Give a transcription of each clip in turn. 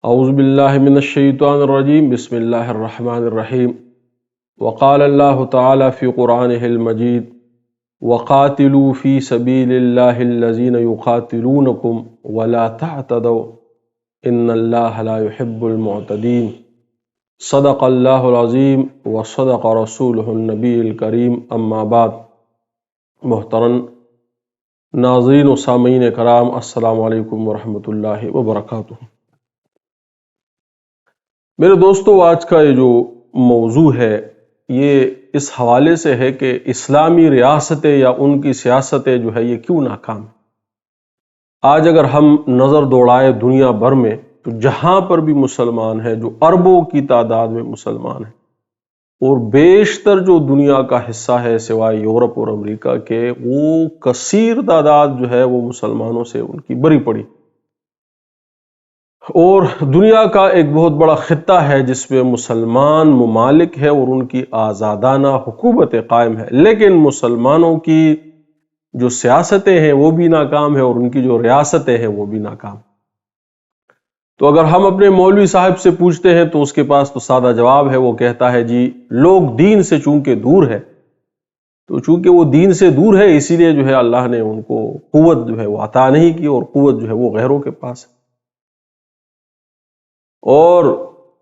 اعوذ باللہ من الشیطان الرجیم بسم اللہ الرحمن الرحیم وقال اللہ تعالی فی قرآنہ المجید وقاتلوا فی سبیل اللہ الذین یقاتلونکم ولا تعتدوا ان اللہ لا يحب المعتدین صدق اللہ العظیم وصدق رسولہ النبی الکریم اما بعد۔ محترم ناظرین و سامعین کرام، السلام علیکم ورحمۃ اللہ وبرکاتہ۔ میرے دوستو، آج کا یہ جو موضوع ہے یہ اس حوالے سے ہے کہ اسلامی ریاستیں یا ان کی سیاستیں جو ہے یہ کیوں ناکام ہیں۔ آج اگر ہم نظر دوڑائے دنیا بھر میں تو جہاں پر بھی مسلمان ہیں، جو اربوں کی تعداد میں مسلمان ہیں، اور بیشتر جو دنیا کا حصہ ہے سوائے یورپ اور امریکہ کے، وہ کثیر تعداد جو ہے وہ مسلمانوں سے ان کی بری پڑی، اور دنیا کا ایک بہت بڑا خطہ ہے جس میں مسلمان ممالک ہے اور ان کی آزادانہ حکومت قائم ہے، لیکن مسلمانوں کی جو سیاستیں ہیں وہ بھی ناکام ہے اور ان کی جو ریاستیں ہیں وہ بھی ناکام۔ تو اگر ہم اپنے مولوی صاحب سے پوچھتے ہیں تو اس کے پاس تو سادہ جواب ہے، وہ کہتا ہے جی لوگ دین سے چونکہ دور ہے، تو چونکہ وہ دین سے دور ہے اسی لیے جو ہے اللہ نے ان کو قوت جو ہے وہ عطا نہیں کی، اور قوت جو ہے وہ غیروں کے پاس ہے۔ اور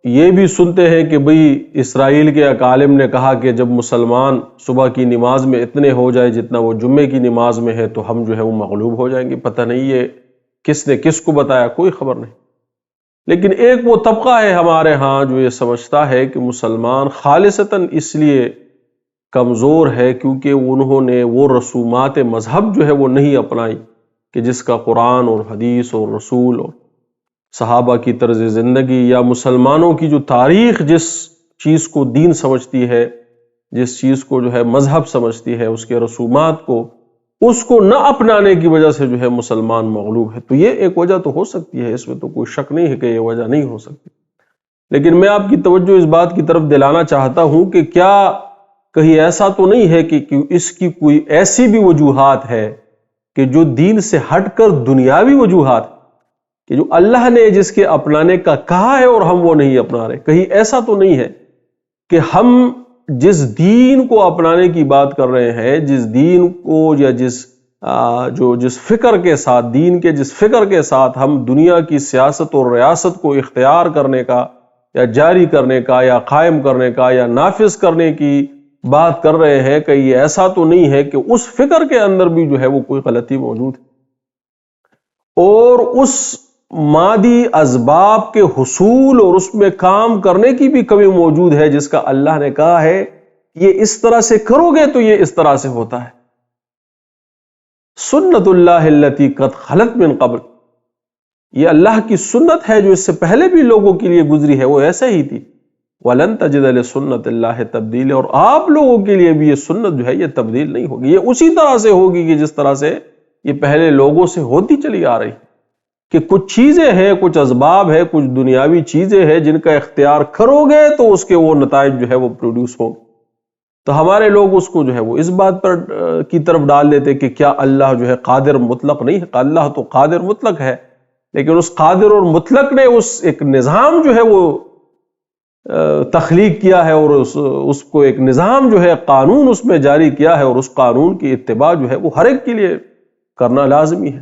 یہ بھی سنتے ہیں کہ بھئی اسرائیل کے ایک عالم نے کہا کہ جب مسلمان صبح کی نماز میں اتنے ہو جائے جتنا وہ جمعے کی نماز میں ہے تو ہم جو ہے وہ مغلوب ہو جائیں گے۔ پتہ نہیں یہ کس نے کس کو بتایا، کوئی خبر نہیں، لیکن ایک وہ طبقہ ہے ہمارے ہاں جو یہ سمجھتا ہے کہ مسلمان خالصتاً اس لیے کمزور ہے کیونکہ انہوں نے وہ رسومات مذہب جو ہے وہ نہیں اپنائی کہ جس کا قرآن اور حدیث اور رسول اور صحابہ کی طرز زندگی یا مسلمانوں کی جو تاریخ جس چیز کو دین سمجھتی ہے، جس چیز کو جو ہے مذہب سمجھتی ہے، اس کے رسومات کو، اس کو نہ اپنانے کی وجہ سے جو ہے مسلمان مغلوب ہے۔ تو یہ ایک وجہ تو ہو سکتی ہے، اس میں تو کوئی شک نہیں ہے کہ یہ وجہ نہیں ہو سکتی، لیکن میں آپ کی توجہ اس بات کی طرف دلانا چاہتا ہوں کہ کیا کہیں ایسا تو نہیں ہے کہ اس کی کوئی ایسی بھی وجوہات ہے کہ جو دین سے ہٹ کر دنیاوی وجوہات کہ جو اللہ نے جس کے اپنانے کا کہا ہے اور ہم وہ نہیں اپنا رہے؟ کہیں ایسا تو نہیں ہے کہ ہم جس دین کو اپنانے کی بات کر رہے ہیں، جس دین کو یا جس فکر کے ساتھ، دین کے جس فکر کے ساتھ ہم دنیا کی سیاست اور ریاست کو اختیار کرنے کا یا جاری کرنے کا یا قائم کرنے کا یا نافذ کرنے کی بات کر رہے ہیں، کہ یہ ایسا تو نہیں ہے کہ اس فکر کے اندر بھی جو ہے وہ کوئی غلطی موجود ہے، اور اس مادی اسباب کے حصول اور اس میں کام کرنے کی بھی کمی موجود ہے، جس کا اللہ نے کہا ہے یہ اس طرح سے کرو گے تو یہ اس طرح سے ہوتا ہے۔ سنت اللہ التی قد خلت من قبل، یہ اللہ کی سنت ہے جو اس سے پہلے بھی لوگوں کے لیے گزری ہے، وہ ایسے ہی تھی۔ وَلَن تَجِدَ لِسُنَّتِ اللَّهِ تَبْدِيلًا، اور آپ لوگوں کے لیے بھی یہ سنت جو ہے یہ تبدیل نہیں ہوگی، یہ اسی طرح سے ہوگی کہ جس طرح سے یہ پہلے لوگوں سے ہوتی چلی آ رہی، کہ کچھ چیزیں ہیں، کچھ اسباب ہے، کچھ دنیاوی چیزیں ہیں جن کا اختیار کرو گے تو اس کے وہ نتائج جو ہے وہ پروڈیوس ہوں گے۔ تو ہمارے لوگ اس کو جو ہے وہ اس بات پر کی طرف ڈال دیتے کہ کیا اللہ جو ہے قادر مطلق نہیں ہے؟ اللہ تو قادر مطلق ہے، لیکن اس قادر اور مطلق نے اس ایک نظام جو ہے وہ تخلیق کیا ہے، اور اس کو ایک نظام جو ہے قانون اس میں جاری کیا ہے، اور اس قانون کی اتباع جو ہے وہ ہر ایک کے لیے کرنا لازمی ہے۔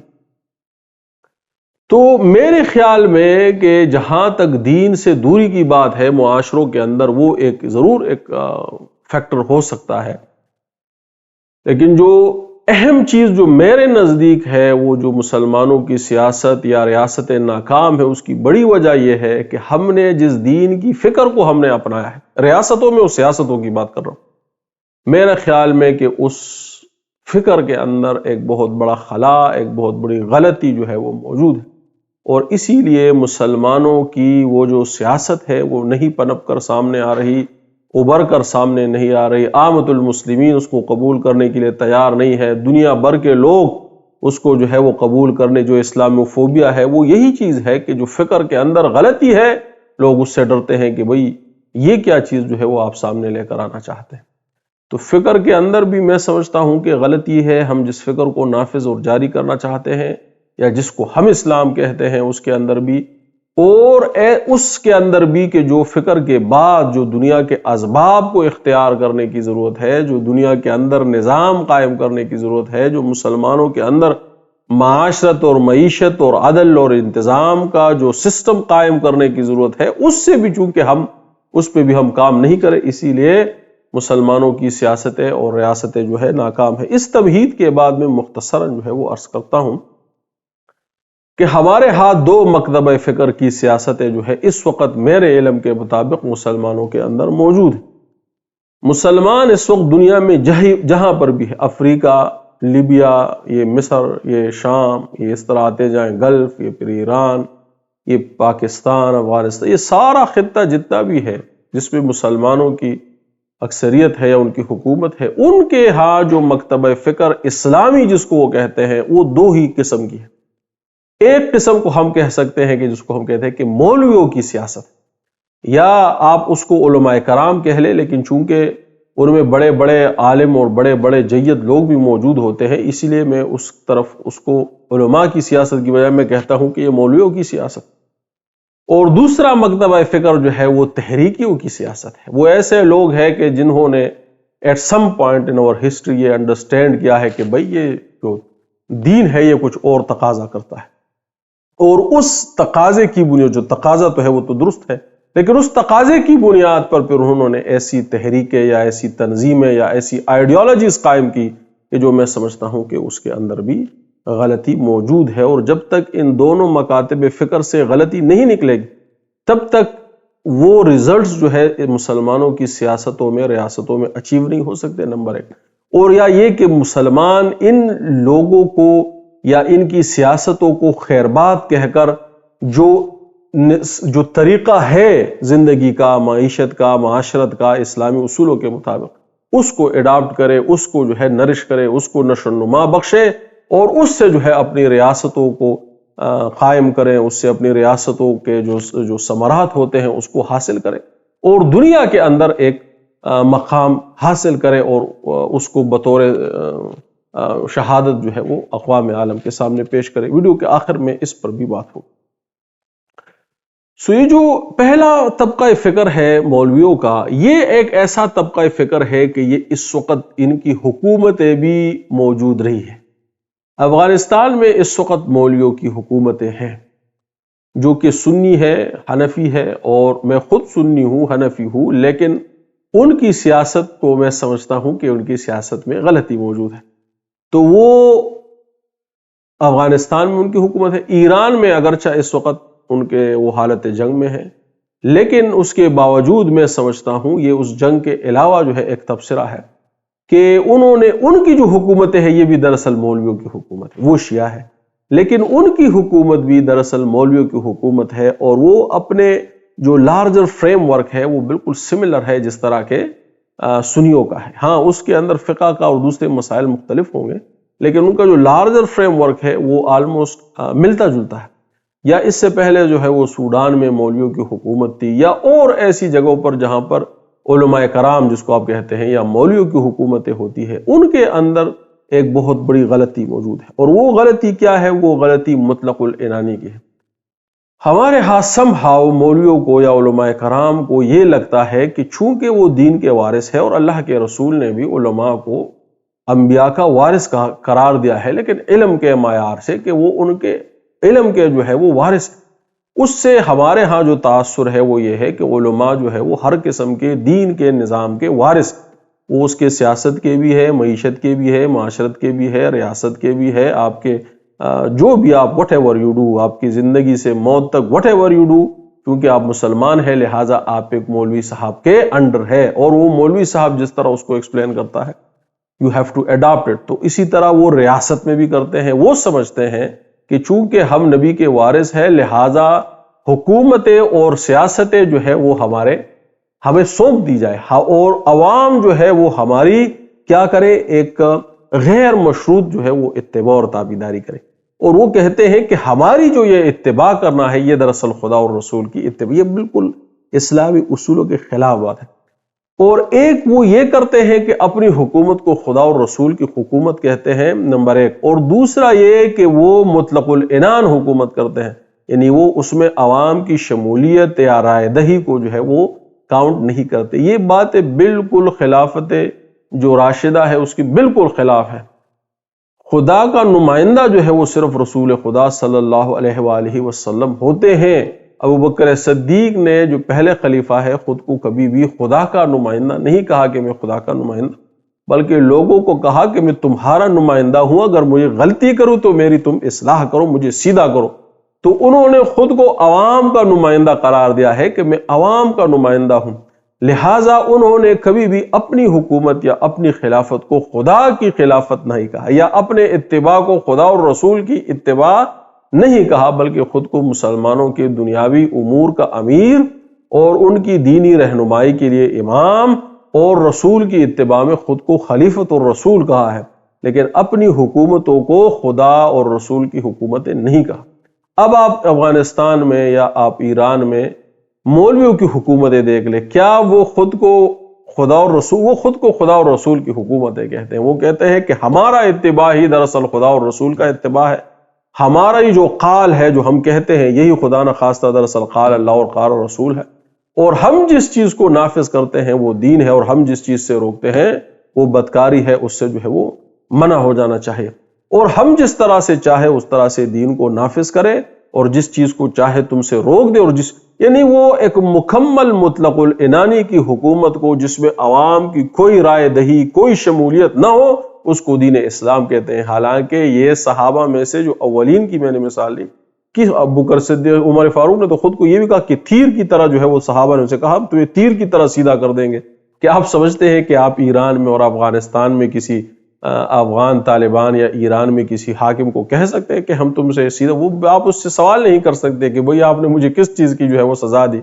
تو میرے خیال میں کہ جہاں تک دین سے دوری کی بات ہے معاشروں کے اندر، وہ ایک ضرور ایک فیکٹر ہو سکتا ہے، لیکن جو اہم چیز جو میرے نزدیک ہے وہ جو مسلمانوں کی سیاست یا ریاستیں ناکام ہے، اس کی بڑی وجہ یہ ہے کہ ہم نے جس دین کی فکر کو ہم نے اپنایا ہے، ریاستوں میں اور سیاستوں کی بات کر رہا ہوں، میرے خیال میں کہ اس فکر کے اندر ایک بہت بڑا خلا، ایک بہت بڑی غلطی جو ہے وہ موجود ہے، اور اسی لیے مسلمانوں کی وہ جو سیاست ہے وہ نہیں پنپ کر سامنے آ رہی، ابھر کر سامنے نہیں آ رہی، عامت المسلمین اس کو قبول کرنے کے لیے تیار نہیں ہے، دنیا بھر کے لوگ اس کو جو ہے وہ قبول کرنے، جو اسلاموفوبیا ہے وہ یہی چیز ہے کہ جو فکر کے اندر غلطی ہے، لوگ اس سے ڈرتے ہیں کہ بھئی یہ کیا چیز جو ہے وہ آپ سامنے لے کر آنا چاہتے ہیں۔ تو فکر کے اندر بھی میں سمجھتا ہوں کہ غلطی ہے، ہم جس فکر کو نافذ اور جاری کرنا چاہتے ہیں یا جس کو ہم اسلام کہتے ہیں اس کے اندر بھی اور اس کے اندر بھی کہ جو فکر کے بعد جو دنیا کے اسباب کو اختیار کرنے کی ضرورت ہے، جو دنیا کے اندر نظام قائم کرنے کی ضرورت ہے، جو مسلمانوں کے اندر معاشرت اور معیشت اور عدل اور انتظام کا جو سسٹم قائم کرنے کی ضرورت ہے، اس سے بھی چونکہ اس پہ بھی ہم کام نہیں کرے، اسی لیے مسلمانوں کی سیاستیں اور ریاستیں جو ہے ناکام ہے۔ اس تمہید کے بعد میں مختصراً جو ہے وہ عرض کرتا ہوں کہ ہمارے ہاتھ دو مکتبہ فکر کی سیاستیں جو ہے اس وقت میرے علم کے مطابق مسلمانوں کے اندر موجود ہیں۔ مسلمان اس وقت دنیا میں جہاں پر بھی ہے، افریقہ، لیبیا، یہ مصر، یہ شام، یہ اس طرح آتے جائیں گلف، یہ پھر ایران، یہ پاکستان، افغانستان، یہ سارا خطہ جتنا بھی ہے جس میں مسلمانوں کی اکثریت ہے یا ان کی حکومت ہے، ان کے ہاں جو مکتبہ فکر اسلامی جس کو وہ کہتے ہیں، وہ دو ہی قسم کی ہے۔ ایک قسم کو ہم کہہ سکتے ہیں کہ جس کو ہم کہتے ہیں کہ مولویوں کی سیاست، یا آپ اس کو علماء کرام کہہ لیں، لیکن چونکہ ان میں بڑے بڑے عالم اور بڑے بڑے جید لوگ بھی موجود ہوتے ہیں، اسی لیے میں اس کو علماء کی سیاست کی بجائے میں کہتا ہوں کہ یہ مولویوں کی سیاست۔ اور دوسرا مکتبہ فکر جو ہے وہ تحریکیوں کی سیاست ہے۔ وہ ایسے لوگ ہیں کہ جنہوں نے ایٹ سم پوائنٹ ان اور ہسٹری یہ انڈرسٹینڈ کیا ہے کہ بھئی یہ جو دین ہے یہ کچھ اور تقاضا کرتا ہے، اور اس تقاضے کی بنیاد، جو تقاضا تو ہے وہ تو درست ہے، لیکن اس تقاضے کی بنیاد پر پھر انہوں نے ایسی تحریکیں یا ایسی تنظیمیں یا ایسی آئیڈیالوجیز قائم کی کہ جو میں سمجھتا ہوں کہ اس کے اندر بھی غلطی موجود ہے، اور جب تک ان دونوں مکاتب فکر سے غلطی نہیں نکلے گی تب تک وہ ریزلٹس جو ہے مسلمانوں کی سیاستوں میں، ریاستوں میں اچیو نہیں ہو سکتے، نمبر ایک۔ اور یا یہ کہ مسلمان ان لوگوں کو یا ان کی سیاستوں کو خیربات کہہ کر جو طریقہ ہے زندگی کا، معیشت کا، معاشرت کا اسلامی اصولوں کے مطابق، اس کو اڈاپٹ کرے، اس کو جو ہے نرش کرے، اس کو نشو و نما بخشے، اور اس سے جو ہے اپنی ریاستوں کو قائم کریں، اس سے اپنی ریاستوں کے جو ثمرات ہوتے ہیں اس کو حاصل کریں، اور دنیا کے اندر ایک مقام حاصل کرے، اور اس کو بطور شہادت جو ہے وہ اقوام عالم کے سامنے پیش کرے۔ ویڈیو کے آخر میں اس پر بھی بات ہوگی۔ یہ جو پہلا طبقہ فکر ہے مولویوں کا، یہ ایک ایسا طبقہ فکر ہے کہ یہ اس وقت ان کی حکومتیں بھی موجود رہی ہیں۔ افغانستان میں اس وقت مولویوں کی حکومتیں ہیں جو کہ سنی ہے، حنفی ہے، اور میں خود سنی ہوں، حنفی ہوں، لیکن ان کی سیاست کو میں سمجھتا ہوں کہ ان کی سیاست میں غلطی موجود ہے۔ تو وہ افغانستان میں ان کی حکومت ہے، ایران میں اگرچہ اس وقت ان کے وہ حالت جنگ میں ہے، لیکن اس کے باوجود میں سمجھتا ہوں یہ اس جنگ کے علاوہ جو ہے ایک تبصرہ ہے کہ انہوں نے ان کی جو حکومتیں ہیں یہ بھی دراصل مولویوں کی حکومت ہے، وہ شیعہ ہے، لیکن ان کی حکومت بھی دراصل مولویوں کی حکومت ہے، اور وہ اپنے جو لارجر فریم ورک ہے وہ بالکل سملر ہے جس طرح کے سنیوں کا ہے۔ ہاں اس کے اندر فقہ کا اور دوسرے مسائل مختلف ہوں گے، لیکن ان کا جو لارجر فریم ورک ہے وہ آلموسٹ ملتا جلتا ہے۔ یا اس سے پہلے جو ہے وہ سوڈان میں مولویوں کی حکومت تھی، یا اور ایسی جگہوں پر جہاں پر علماء کرام جس کو آپ کہتے ہیں یا مولویوں کی حکومتیں ہوتی ہے، ان کے اندر ایک بہت بڑی غلطی موجود ہے، اور وہ غلطی کیا ہے؟ وہ غلطی مطلق العنانی کی ہے۔ ہمارے ہاں سمہاؤ مولویوں کو یا علماء کرام کو یہ لگتا ہے کہ چونکہ وہ دین کے وارث ہے، اور اللہ کے رسول نے بھی علماء کو انبیاء کا وارث قرار دیا ہے، لیکن علم کے معیار سے کہ وہ ان کے علم کے جو ہے وہ وارث ہے، اس سے ہمارے ہاں جو تاثر ہے وہ یہ ہے کہ علماء جو ہے وہ ہر قسم کے دین کے نظام کے وارث، وہ اس کے سیاست کے بھی ہے، معیشت کے بھی ہے، معاشرت کے بھی ہے، ریاست کے بھی ہے، آپ کے جو بھی آپ وٹ ایور یو ڈو، آپ کی زندگی سے موت تک وٹ ایور یو ڈو، کیونکہ آپ مسلمان ہیں لہٰذا آپ ایک مولوی صاحب کے انڈر ہے، اور وہ مولوی صاحب جس طرح اس کو ایکسپلین کرتا ہے you have to adapt it, تو اسی طرح وہ ریاست میں بھی کرتے ہیں۔ وہ سمجھتے ہیں کہ چونکہ ہم نبی کے وارث ہیں لہٰذا حکومتیں اور سیاستیں جو ہے وہ ہمیں سونپ دی جائے، اور عوام جو ہے وہ ہماری کیا کرے؟ ایک غیر مشروط جو ہے وہ اتباع اور تابعداری کرے، اور وہ کہتے ہیں کہ ہماری جو یہ اتباع کرنا ہے یہ دراصل خدا اور رسول کی اتباع، یہ بالکل اسلامی اصولوں کے خلاف بات ہے۔ اور ایک وہ یہ کرتے ہیں کہ اپنی حکومت کو خدا اور رسول کی حکومت کہتے ہیں، نمبر ایک، اور دوسرا یہ کہ وہ مطلق العنان حکومت کرتے ہیں، یعنی وہ اس میں عوام کی شمولیت یا رائے دہی کو جو ہے وہ کاؤنٹ نہیں کرتے۔ یہ بات بالکل خلافت جو راشدہ ہے اس کی بالکل خلاف ہے۔ خدا کا نمائندہ جو ہے وہ صرف رسول خدا صلی اللہ علیہ وآلہ وسلم ہوتے ہیں۔ ابو بکر صدیق نے جو پہلے خلیفہ ہے خود کو کبھی بھی خدا کا نمائندہ نہیں کہا کہ میں خدا کا نمائندہ، بلکہ لوگوں کو کہا کہ میں تمہارا نمائندہ ہوں، اگر مجھے غلطی کروں تو میری تم اصلاح کرو، مجھے سیدھا کرو۔ تو انہوں نے خود کو عوام کا نمائندہ قرار دیا ہے کہ میں عوام کا نمائندہ ہوں، لہٰذا انہوں نے کبھی بھی اپنی حکومت یا اپنی خلافت کو خدا کی خلافت نہیں کہا، یا اپنے اتباع کو خدا اور رسول کی اتباع نہیں کہا، بلکہ خود کو مسلمانوں کے دنیاوی امور کا امیر اور ان کی دینی رہنمائی کے لیے امام اور رسول کی اتباع میں خود کو خلیفۃ الرسول کہا ہے، لیکن اپنی حکومتوں کو خدا اور رسول کی حکومتیں نہیں کہا۔ اب آپ افغانستان میں یا آپ ایران میں مولویوں کی حکومتیں دیکھ لیں، کیا وہ خود کو خدا اور رسول، وہ خود کو خدا اور رسول کی حکومتیں کہتے ہیں؟ وہ کہتے ہیں کہ ہمارا اتباع ہی دراصل خدا اور رسول کا اتباع ہے، ہمارا ہی جو قال ہے جو ہم کہتے ہیں یہی خدا نخواستہ دراصل قال اللہ اور قال رسول ہے، اور ہم جس چیز کو نافذ کرتے ہیں وہ دین ہے، اور ہم جس چیز سے روکتے ہیں وہ بدکاری ہے، اس سے جو ہے وہ منع ہو جانا چاہیے، اور ہم جس طرح سے چاہے اس طرح سے دین کو نافذ کرے، اور جس چیز کو چاہے تم سے روک دے، اور یعنی وہ ایک مکمل مطلق العنانی کی حکومت کو جس میں عوام کی کوئی رائے دہی، کوئی شمولیت نہ ہو، اس کو دین اسلام کہتے ہیں۔ حالانکہ یہ صحابہ میں سے جو اولین کی میں نے مثال لی کہ ابو بکر صدیق، عمر فاروق نے تو خود کو یہ بھی کہا کہ تیر کی طرح جو ہے وہ صحابہ نے اسے کہا تو یہ تیر کی طرح سیدھا کر دیں گے۔ کہ آپ سمجھتے ہیں کہ آپ ایران میں اور افغانستان میں کسی افغان طالبان یا ایران میں کسی حاکم کو کہہ سکتے ہیں کہ ہم تم سے سیدھا، وہ آپ اس سے سوال نہیں کر سکتے کہ بھئی آپ نے مجھے کس چیز کی جو ہے وہ سزا دی،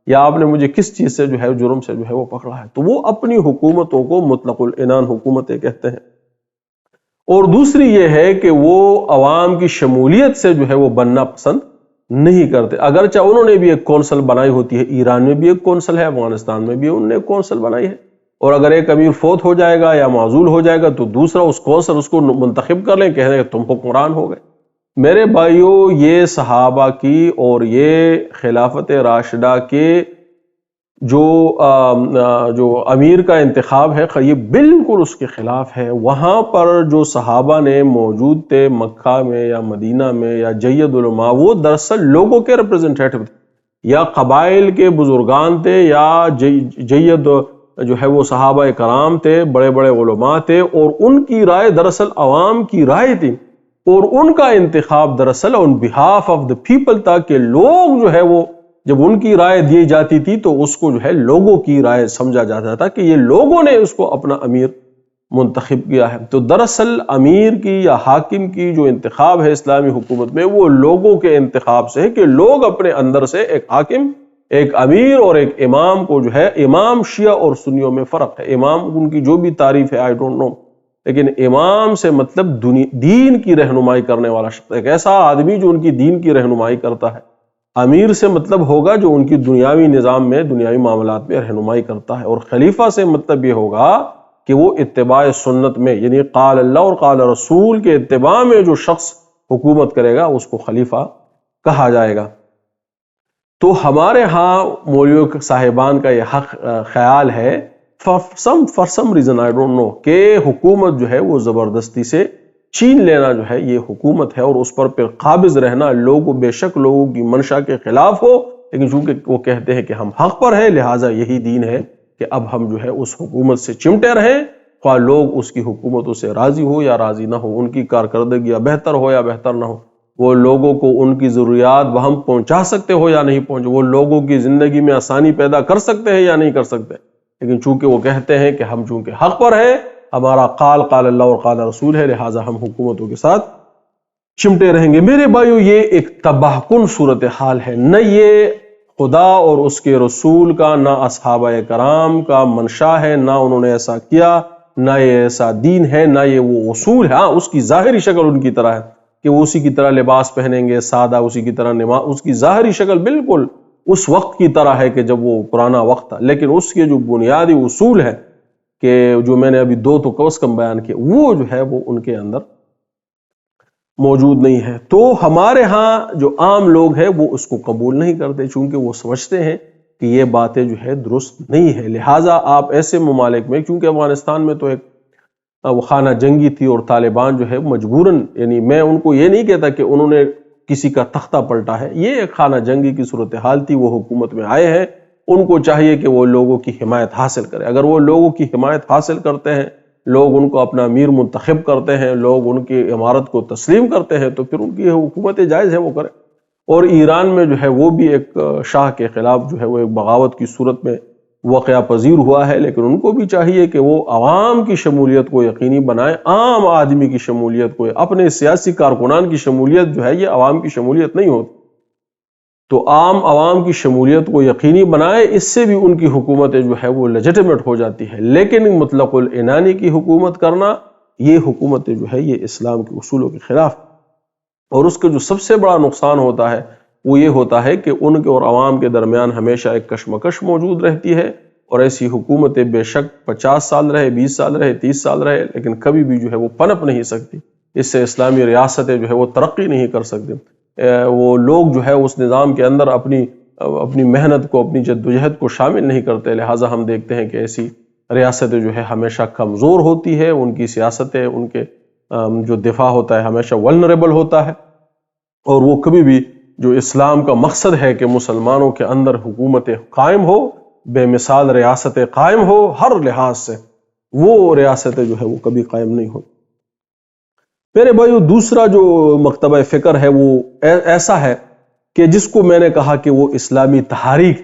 یا آپ نے مجھے کس چیز سے جو ہے جرم سے جو ہے وہ پکڑا ہے۔ تو وہ اپنی حکومتوں کو مطلق العنان حکومتیں کہتے ہیں۔ اور دوسری یہ ہے کہ وہ عوام کی شمولیت سے جو ہے وہ بننا پسند نہیں کرتے، اگرچہ انہوں نے بھی ایک کونسل بنائی ہوتی ہے، ایران میں بھی ایک کونسل ہے، افغانستان میں بھی انہوں نے ایک کونسل بنائی ہے، اور اگر ایک امیر فوت ہو جائے گا یا معزول ہو جائے گا تو دوسرا اس کونسل اس کو منتخب کر لیں، کہہ رہے کہ تم حکمران ہو گئے۔ میرے بھائیوں، یہ صحابہ کی اور یہ خلافت راشدہ کے جو امیر کا انتخاب ہے یہ بالکل اس کے خلاف ہے۔ وہاں پر جو صحابہ نے موجود تھے مکہ میں یا مدینہ میں یا جید علماء، وہ دراصل لوگوں کے ریپرزنٹیٹیو تھے، یا قبائل کے بزرگان تھے، یا جید جو ہے وہ صحابہ کرام تھے، بڑے بڑے علماء تھے، اور ان کی رائے دراصل عوام کی رائے تھی، اور ان کا انتخاب دراصل on behalf of the people تھا کہ لوگ جو ہے وہ جب ان کی رائے دی جاتی تھی تو اس کو جو ہے لوگوں کی رائے سمجھا جاتا تھا کہ یہ لوگوں نے اس کو اپنا امیر منتخب کیا ہے۔ تو دراصل امیر کی یا حاکم کی جو انتخاب ہے اسلامی حکومت میں وہ لوگوں کے انتخاب سے ہے، کہ لوگ اپنے اندر سے ایک حاکم، ایک امیر اور ایک امام کو جو ہے، امام شیعہ اور سنیوں میں فرق ہے، امام ان کی جو بھی تعریف ہے I don't know، لیکن امام سے مطلب دین کی رہنمائی کرنے والا شخص، ایک ایسا آدمی جو ان کی دین کی رہنمائی کرتا ہے۔ امیر سے مطلب ہوگا جو ان کی دنیاوی نظام میں، دنیاوی معاملات میں رہنمائی کرتا ہے، اور خلیفہ سے مطلب یہ ہوگا کہ وہ اتباع سنت میں، یعنی قال اللہ اور قال رسول کے اتباع میں جو شخص حکومت کرے گا اس کو خلیفہ کہا جائے گا۔ تو ہمارے ہاں مولوی صاحبان کا یہ حق خیال ہے for some reason I don't know کہ حکومت جو ہے وہ زبردستی سے چھین لینا جو ہے یہ حکومت ہے، اور اس پر پھر قابض رہنا بے شک لوگوں کی منشا کے خلاف ہو، لیکن چونکہ وہ کہتے ہیں کہ ہم حق پر ہیں لہٰذا یہی دین ہے کہ اب ہم جو ہے اس حکومت سے چمٹے رہیں، خواہ لوگ اس کی حکومتوں سے راضی ہو یا راضی نہ ہو، ان کی کارکردگی یا بہتر ہو یا بہتر نہ ہو، وہ لوگوں کو ان کی ضروریات بہم پہنچا سکتے ہو یا نہیں پہنچے، وہ لوگوں کی زندگی میں آسانی پیدا کر سکتے ہیں یا نہیں کر سکتے، لیکن چونکہ وہ کہتے ہیں کہ ہم چونکہ حق پر ہیں، ہمارا قال اللہ اور قال رسول ہے، لہٰذا ہم حکومتوں کے ساتھ چمٹے رہیں گے۔ میرے بھائیو، یہ ایک تباہ کن صورتحال ہے، نہ یہ خدا اور اس کے رسول کا، نہ اصحابہ کرام کا منشا ہے، نہ انہوں نے ایسا کیا، نہ یہ ایسا دین ہے، نہ یہ وہ اصول ہے۔ ہاں، اس کی ظاہری شکل ان کی طرح ہے کہ وہ اسی کی طرح لباس پہنیں گے سادہ، اسی کی طرح نماز، اس کی ظاہری شکل بالکل اس وقت کی طرح ہے کہ جب وہ پرانا وقت تھا، لیکن اس کے جو بنیادی اصول ہے کہ جو میں نے ابھی دو تو کم بیان کیے، وہ جو ہے وہ ان کے اندر موجود نہیں ہے۔ تو ہمارے ہاں جو عام لوگ ہیں وہ اس کو قبول نہیں کرتے، چونکہ وہ سمجھتے ہیں کہ یہ باتیں جو ہے درست نہیں ہے۔ لہٰذا آپ ایسے ممالک میں، چونکہ افغانستان میں تو ایک وہ خانہ جنگی تھی اور طالبان جو ہے مجبوراً، یعنی میں ان کو یہ نہیں کہتا کہ انہوں نے کسی کا تختہ پلٹا ہے، یہ ایک خانہ جنگی کی صورتحال تھی، وہ حکومت میں آئے ہیں، ان کو چاہیے کہ وہ لوگوں کی حمایت حاصل کرے۔ اگر وہ لوگوں کی حمایت حاصل کرتے ہیں، لوگ ان کو اپنا امیر منتخب کرتے ہیں، لوگ ان کی امارت کو تسلیم کرتے ہیں، تو پھر ان کی حکومت جائز ہے، وہ کرے۔ اور ایران میں جو ہے وہ بھی ایک شاہ کے خلاف جو ہے وہ ایک بغاوت کی صورت میں واقعہ پذیر ہوا ہے، لیکن ان کو بھی چاہیے کہ وہ عوام کی شمولیت کو یقینی بنائیں، عام آدمی کی شمولیت کو، اپنے سیاسی کارکنان کی شمولیت جو ہے یہ عوام کی شمولیت نہیں ہوتی، تو عوام کی شمولیت کو یقینی بنائے، اس سے بھی ان کی حکومت جو ہے وہ لیجٹمیٹ ہو جاتی ہے۔ لیکن مطلق العنانی کی حکومت کرنا، یہ حکومت جو ہے یہ اسلام کے اصولوں کے خلاف، اور اس کا جو سب سے بڑا نقصان ہوتا ہے وہ یہ ہوتا ہے کہ ان کے اور عوام کے درمیان ہمیشہ ایک کشمکش موجود رہتی ہے، اور ایسی حکومتیں بے شک 50 سال رہے، 20 سال رہے، 30 سال رہے، لیکن کبھی بھی جو ہے وہ پنپ نہیں سکتی، اس سے اسلامی ریاستیں جو ہے وہ ترقی نہیں کر سکتی۔ وہ لوگ جو ہے اس نظام کے اندر اپنی محنت کو، اپنی جدوجہد کو شامل نہیں کرتے، لہٰذا ہم دیکھتے ہیں کہ ایسی ریاستیں جو ہے ہمیشہ کمزور ہوتی ہے، ان کی سیاستیں، ان کے جو دفاع ہوتا ہے ہمیشہ ولنریبل ہوتا ہے، اور وہ کبھی بھی جو اسلام کا مقصد ہے کہ مسلمانوں کے اندر حکومتیں قائم ہو، بے مثال ریاستیں قائم ہو ہر لحاظ سے، وہ ریاستیں جو ہے وہ کبھی قائم نہیں ہو۔ میرے بھائیو، دوسرا جو مکتبہ فکر ہے وہ ایسا ہے کہ جس کو میں نے کہا کہ وہ اسلامی تحریک،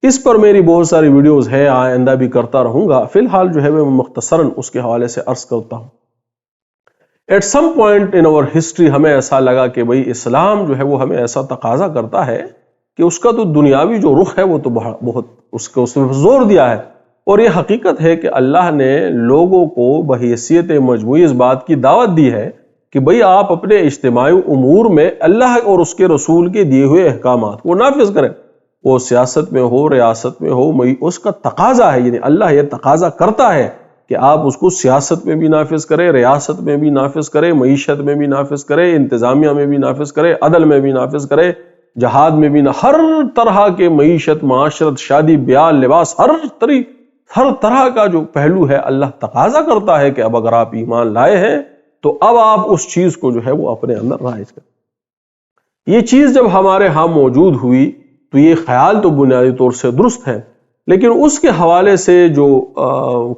اس پر میری بہت ساری ویڈیوز ہے، آئندہ بھی کرتا رہوں گا، فی الحال جو ہے میں مختصراً اس کے حوالے سے عرض کرتا ہوں۔ ایٹ سم پوائنٹ ان اور ہسٹری ہمیں ایسا لگا کہ بھئی اسلام جو ہے وہ ہمیں ایسا تقاضا کرتا ہے کہ اس کا تو دنیاوی جو رخ ہے وہ تو بہت اس پہ زور دیا ہے، اور یہ حقیقت ہے کہ اللہ نے لوگوں کو بحیثیت مجموعی اس بات کی دعوت دی ہے کہ بھئی آپ اپنے اجتماعی امور میں اللہ اور اس کے رسول کے دیے ہوئے احکامات کو نافذ کریں، وہ سیاست میں ہو، ریاست میں ہو، اس کا تقاضا ہے، یعنی اللہ یہ تقاضا کرتا ہے کہ آپ اس کو سیاست میں بھی نافذ کریں، ریاست میں بھی نافذ کریں، معیشت میں بھی نافذ کریں، انتظامیہ میں بھی نافذ کریں، عدل میں بھی نافذ کریں، جہاد میں بھی ہر طرح کے معیشت، معاشرت، شادی بیاہ، لباس، ہر طرح کا جو پہلو ہے اللہ تقاضا کرتا ہے کہ اب اگر آپ ایمان لائے ہیں تو اب آپ اس چیز کو جو ہے وہ اپنے اندر رائج کریں۔ یہ چیز جب ہمارے ہاں موجود ہوئی تو یہ خیال تو بنیادی طور سے درست ہے، لیکن اس کے حوالے سے جو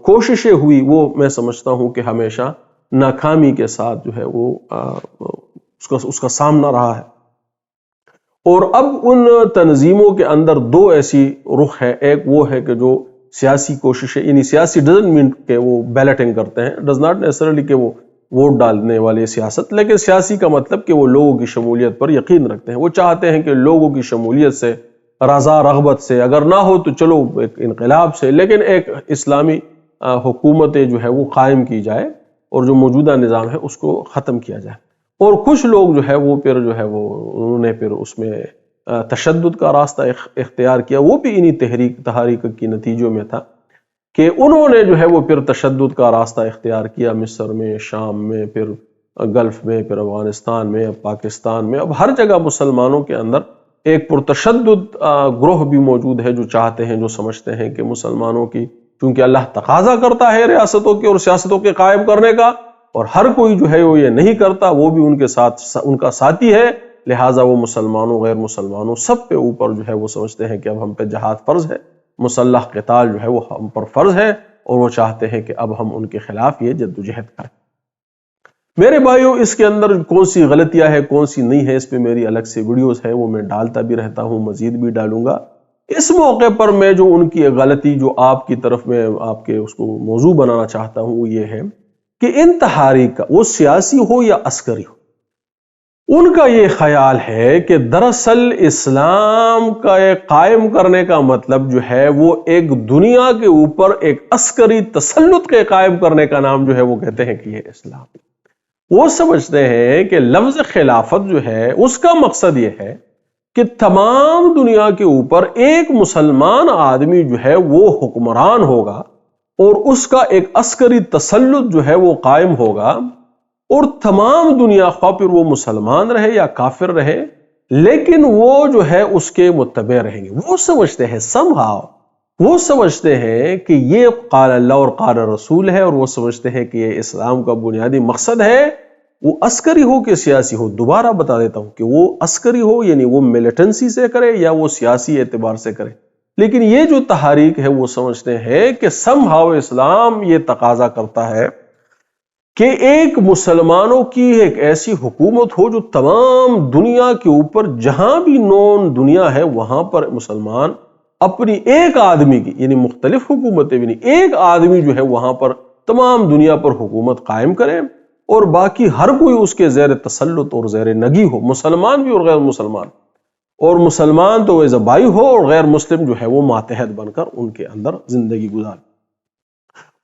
کوششیں ہوئی وہ میں سمجھتا ہوں کہ ہمیشہ ناکامی کے ساتھ جو ہے وہ اس کا سامنا رہا ہے۔ اور اب ان تنظیموں کے اندر دو ایسی رخ ہے، ایک وہ ہے کہ جو سیاسی کوششیں، یعنی سیاسی ڈزنٹ مین کہ وہ بیلٹنگ کرتے ہیں، ڈز ناٹ نیسسرلی کہ وہ ووٹ ڈالنے والے سیاست، لیکن سیاسی کا مطلب کہ وہ لوگوں کی شمولیت پر یقین رکھتے ہیں، وہ چاہتے ہیں کہ لوگوں کی شمولیت سے، رضا رغبت سے، اگر نہ ہو تو چلو ایک انقلاب سے، لیکن ایک اسلامی حکومت جو ہے وہ قائم کی جائے اور جو موجودہ نظام ہے اس کو ختم کیا جائے۔ اور کچھ لوگ جو ہے وہ پھر جو ہے وہ انہوں نے پھر اس میں تشدد کا راستہ اختیار کیا، وہ بھی انہی تحریک کی نتیجوں میں تھا کہ انہوں نے جو ہے وہ پھر تشدد کا راستہ اختیار کیا، مصر میں، شام میں، پھر گلف میں، پھر افغانستان میں، اب پاکستان میں، اب ہر جگہ مسلمانوں کے اندر ایک پرتشدد گروہ بھی موجود ہے جو چاہتے ہیں، جو سمجھتے ہیں کہ مسلمانوں کی، چونکہ اللہ تقاضا کرتا ہے ریاستوں کے اور سیاستوں کے قائم کرنے کا، اور ہر کوئی جو ہے وہ یہ نہیں کرتا، وہ بھی ان کے ساتھ ان کا ساتھی ہے، لہٰذا وہ مسلمانوں، غیر مسلمانوں سب پہ اوپر جو ہے وہ سمجھتے ہیں کہ اب ہم پہ جہاد فرض ہے، مسلح قتال جو ہے وہ ہم پر فرض ہے، اور وہ چاہتے ہیں کہ اب ہم ان کے خلاف یہ جدوجہد کریں۔ میرے بھائیوں، اس کے اندر کون سی غلطیاں ہیں، کون سی نہیں ہے، اس پہ میری الگ سے ویڈیوز ہیں، وہ میں ڈالتا بھی رہتا ہوں، مزید بھی ڈالوں گا۔ اس موقع پر میں جو ان کی غلطی جو آپ کی طرف میں آپ کے اس کو موضوع بنانا چاہتا ہوں وہ یہ ہے کہ ان تحریک کا، وہ سیاسی ہو یا عسکری ہو، ان کا یہ خیال ہے کہ دراصل اسلام کا قائم کرنے کا مطلب جو ہے وہ ایک دنیا کے اوپر ایک عسکری تسلط کے قائم کرنے کا نام جو ہے وہ کہتے ہیں کہ یہ اسلام۔ وہ سمجھتے ہیں کہ لفظ خلافت جو ہے اس کا مقصد یہ ہے کہ تمام دنیا کے اوپر ایک مسلمان آدمی جو ہے وہ حکمران ہوگا اور اس کا ایک عسکری تسلط جو ہے وہ قائم ہوگا، اور تمام دنیا خواہ پھر وہ مسلمان رہے یا کافر رہے لیکن وہ جو ہے اس کے متبع رہیں گے. وہ سمجھتے ہیں somehow وہ سمجھتے ہیں کہ یہ قال اللہ اور قال رسول ہے، اور وہ سمجھتے ہیں کہ یہ اسلام کا بنیادی مقصد ہے. وہ عسکری ہو کہ سیاسی ہو، دوبارہ بتا دیتا ہوں کہ وہ عسکری ہو یعنی وہ ملیٹنسی سے کرے یا وہ سیاسی اعتبار سے کرے، لیکن یہ جو تحریک ہے وہ سمجھتے ہیں کہ somehow اسلام یہ تقاضا کرتا ہے کہ ایک مسلمانوں کی ایک ایسی حکومت ہو جو تمام دنیا کے اوپر جہاں بھی نون دنیا ہے وہاں پر مسلمان اپنی ایک آدمی کی یعنی مختلف حکومتیں بھی نہیں، ایک آدمی جو ہے وہاں پر تمام دنیا پر حکومت قائم کرے اور باقی ہر کوئی اس کے زیر تسلط اور زیر نگی ہو، مسلمان بھی اور غیر مسلمان، اور مسلمان تو ایز بائی ہو اور غیر مسلم جو ہے وہ ماتحت بن کر ان کے اندر زندگی گزارے.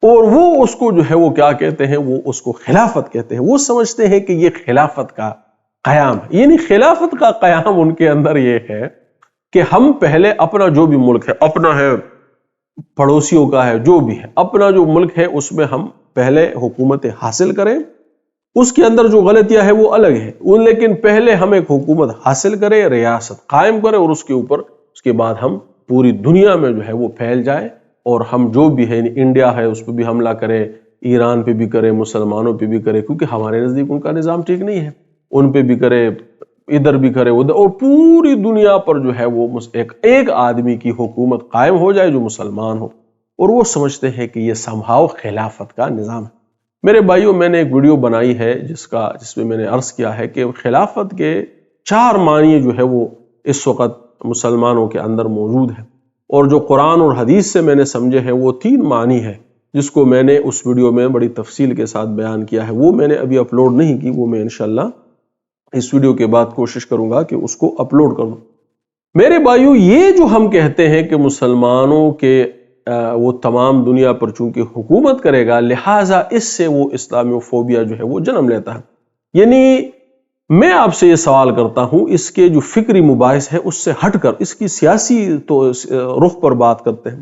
اور وہ اس کو جو ہے وہ کیا کہتے ہیں، وہ اس کو خلافت کہتے ہیں. وہ سمجھتے ہیں کہ یہ خلافت کا قیام ہے، یعنی خلافت کا قیام ان کے اندر یہ ہے کہ ہم پہلے اپنا جو بھی ملک ہے، اپنا ہے پڑوسیوں کا ہے جو بھی ہے، اپنا جو ملک ہے اس میں ہم پہلے حکومت حاصل کریں. اس کے اندر جو غلطیاں ہیں وہ الگ ہے، لیکن پہلے ہم ایک حکومت حاصل کریں، ریاست قائم کریں، اور اس کے اوپر اس کے بعد ہم پوری دنیا میں جو ہے وہ پھیل جائے، اور ہم جو بھی ہے انڈیا ہے اس پہ بھی حملہ کرے، ایران پہ بھی کرے، مسلمانوں پہ بھی کرے، کیونکہ ہمارے نزدیک ان کا نظام ٹھیک نہیں ہے، ان پہ بھی کرے، ادھر بھی کرے ادھر، اور پوری دنیا پر جو ہے وہ ایک آدمی کی حکومت قائم ہو جائے جو مسلمان ہو. اور وہ سمجھتے ہیں کہ یہ سمہاؤ خلافت کا نظام ہے. میرے بھائیوں، میں نے ایک ویڈیو بنائی ہے جس میں نے عرض کیا ہے کہ خلافت کے 4 معنی جو ہے وہ اس وقت مسلمانوں کے اندر موجود ہے، اور جو قرآن اور حدیث سے میں نے سمجھے ہیں وہ 3 معنی ہے جس کو میں نے اس ویڈیو میں بڑی تفصیل کے ساتھ بیان کیا ہے. وہ میں نے ابھی اپلوڈ نہیں کی، وہ میں انشاءاللہ اس ویڈیو کے بعد کوشش کروں گا کہ اس کو اپلوڈ کر دوں. میرے بھائیوں، یہ جو ہم کہتے ہیں کہ مسلمانوں کے وہ تمام دنیا پر چونکہ حکومت کرے گا، لہٰذا اس سے وہ اسلامی فوبیا جو ہے وہ جنم لیتا ہے. یعنی میں آپ سے یہ سوال کرتا ہوں، اس کے جو فکری مباحث ہے اس سے ہٹ کر اس کی سیاسی تو رخ پر بات کرتے ہیں.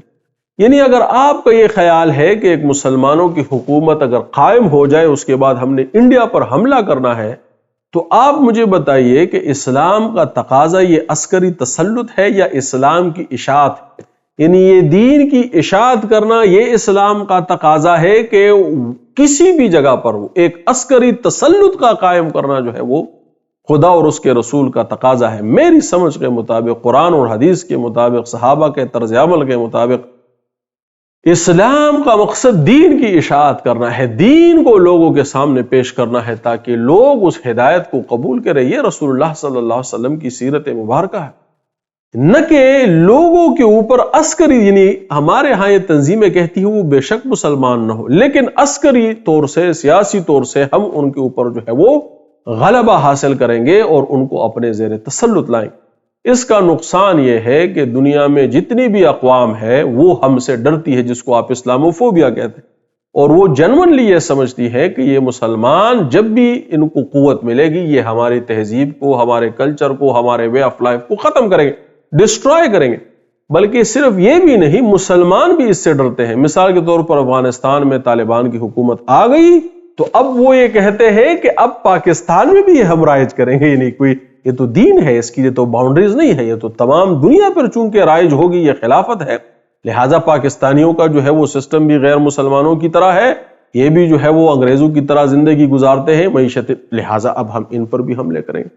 یعنی اگر آپ کا یہ خیال ہے کہ ایک مسلمانوں کی حکومت اگر قائم ہو جائے اس کے بعد ہم نے انڈیا پر حملہ کرنا ہے، تو آپ مجھے بتائیے کہ اسلام کا تقاضا یہ عسکری تسلط ہے یا اسلام کی اشاعت؟ یعنی یہ دین کی اشاعت کرنا یہ اسلام کا تقاضا ہے کہ کسی بھی جگہ پر ایک عسکری تسلط کا قائم کرنا جو ہے وہ خدا اور اس کے رسول کا تقاضا ہے؟ میری سمجھ کے مطابق، قرآن اور حدیث کے مطابق، صحابہ کے طرز عمل کے مطابق، اسلام کا مقصد دین کی اشاعت کرنا ہے، دین کو لوگوں کے سامنے پیش کرنا ہے تاکہ لوگ اس ہدایت کو قبول کریں. یہ رسول اللہ صلی اللہ علیہ وسلم کی سیرت مبارکہ ہے، نہ کہ لوگوں کے اوپر عسکری. یعنی ہمارے ہاں یہ تنظیمیں کہتی ہیں وہ بے شک مسلمان نہ ہو، لیکن عسکری طور سے، سیاسی طور سے ہم ان کے اوپر جو ہے وہ غلبہ حاصل کریں گے اور ان کو اپنے زیر تسلط لائیں گے. اس کا نقصان یہ ہے کہ دنیا میں جتنی بھی اقوام ہے وہ ہم سے ڈرتی ہے، جس کو آپ اسلاموفوبیا کہتے ہیں، اور وہ جنونلی یہ سمجھتی ہے کہ یہ مسلمان جب بھی ان کو قوت ملے گی یہ ہماری تہذیب کو، ہمارے کلچر کو، ہمارے وے آف لائف کو ختم کریں گے، ڈسٹرائے کریں گے. بلکہ صرف یہ بھی نہیں، مسلمان بھی اس سے ڈرتے ہیں. مثال کے طور پر افغانستان میں طالبان کی حکومت آ گئی تو اب وہ یہ کہتے ہیں کہ اب پاکستان میں بھی یہ ہم رائج کریں گے. یعنی کوئی یہ تو دین ہے، اس کی یہ تو باؤنڈریز نہیں ہے، یہ تو تمام دنیا پر چونکہ رائج ہوگی، یہ خلافت ہے، لہٰذا پاکستانیوں کا جو ہے وہ سسٹم بھی غیر مسلمانوں کی طرح ہے، یہ بھی جو ہے وہ انگریزوں کی طرح زندگی گزارتے ہیں، معیشت، لہٰذا اب ہم ان پر بھی حملے کریں گے.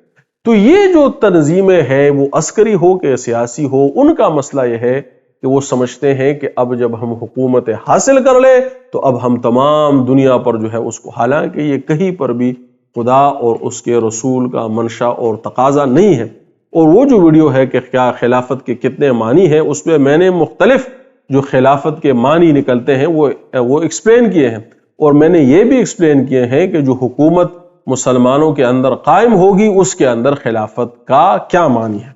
تو یہ جو تنظیمیں ہیں وہ عسکری ہو کہ سیاسی ہو، ان کا مسئلہ یہ ہے کہ وہ سمجھتے ہیں کہ اب جب ہم حکومت حاصل کر لیں تو اب ہم تمام دنیا پر جو ہے اس کو، حالانکہ یہ کہیں پر بھی خدا اور اس کے رسول کا منشا اور تقاضا نہیں ہے. اور وہ جو ویڈیو ہے کہ کیا خلافت کے کتنے معنی ہیں، اس میں میں نے مختلف جو خلافت کے معنی نکلتے ہیں وہ ایکسپلین کیے ہیں، اور میں نے یہ بھی ایکسپلین کیے ہیں کہ جو حکومت مسلمانوں کے اندر قائم ہوگی اس کے اندر خلافت کا کیا معنی ہے.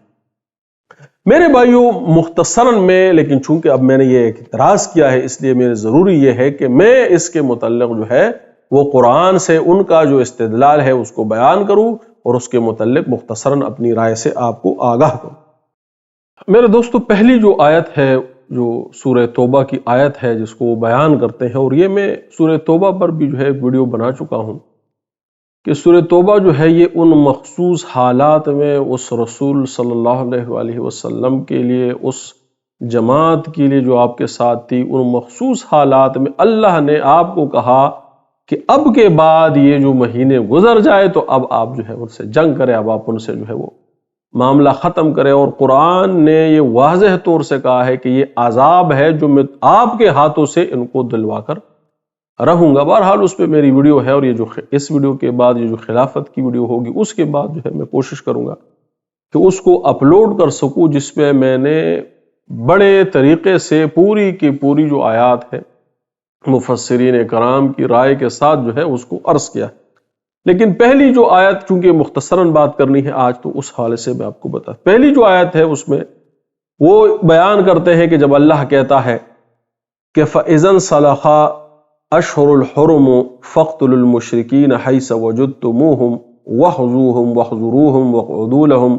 میرے بھائیوں، مختصراً میں، لیکن چونکہ اب میں نے یہ اعتراض کیا ہے اس لیے میرے ضروری یہ ہے کہ میں اس کے متعلق جو ہے وہ قرآن سے ان کا جو استدلال ہے اس کو بیان کروں اور اس کے متعلق مختصراً اپنی رائے سے آپ کو آگاہ کروں. میرے دوستو، پہلی جو آیت ہے جو سورہ توبہ کی آیت ہے جس کو وہ بیان کرتے ہیں، اور یہ میں سورہ توبہ پر بھی جو ہے ویڈیو بنا چکا ہوں، کہ سورہ توبہ جو ہے یہ ان مخصوص حالات میں اس رسول صلی اللہ علیہ وآلہ وسلم کے لیے، اس جماعت کے لیے جو آپ کے ساتھ تھی، ان مخصوص حالات میں اللہ نے آپ کو کہا کہ اب کے بعد یہ جو مہینے گزر جائے تو اب آپ جو ہے ان سے جنگ کریں، اب آپ ان سے جو ہے وہ معاملہ ختم کریں۔ اور قرآن نے یہ واضح طور سے کہا ہے کہ یہ عذاب ہے جو میں آپ کے ہاتھوں سے ان کو دلوا کر رہوں گا۔ بہرحال اس پہ میری ویڈیو ہے، اور یہ جو اس ویڈیو کے بعد یہ جو خلافت کی ویڈیو ہوگی اس کے بعد جو ہے میں کوشش کروں گا کہ اس کو اپلوڈ کر سکوں، جس پہ میں نے بڑے طریقے سے پوری کی پوری جو آیات ہے مفسرین کرام کی رائے کے ساتھ جو ہے اس کو عرض کیا۔ لیکن پہلی جو آیت، چونکہ مختصراً بات کرنی ہے آج، تو اس حوالے سے میں آپ کو بتا، پہلی جو آیت ہے اس میں وہ بیان کرتے ہیں کہ جب اللہ کہتا ہے کہ فَإِذَا انْسَلَخَ أَشْهُرُ الْحُرُمُ فَاقْتُلُوا الْمُشْرِكِينَ حَيْثَ وَجَدتُّمُوهُمْ وَاحْصُروهُمْ وَاحْصُرُوهُمْ وَاقْعُدُوا لَهُمْ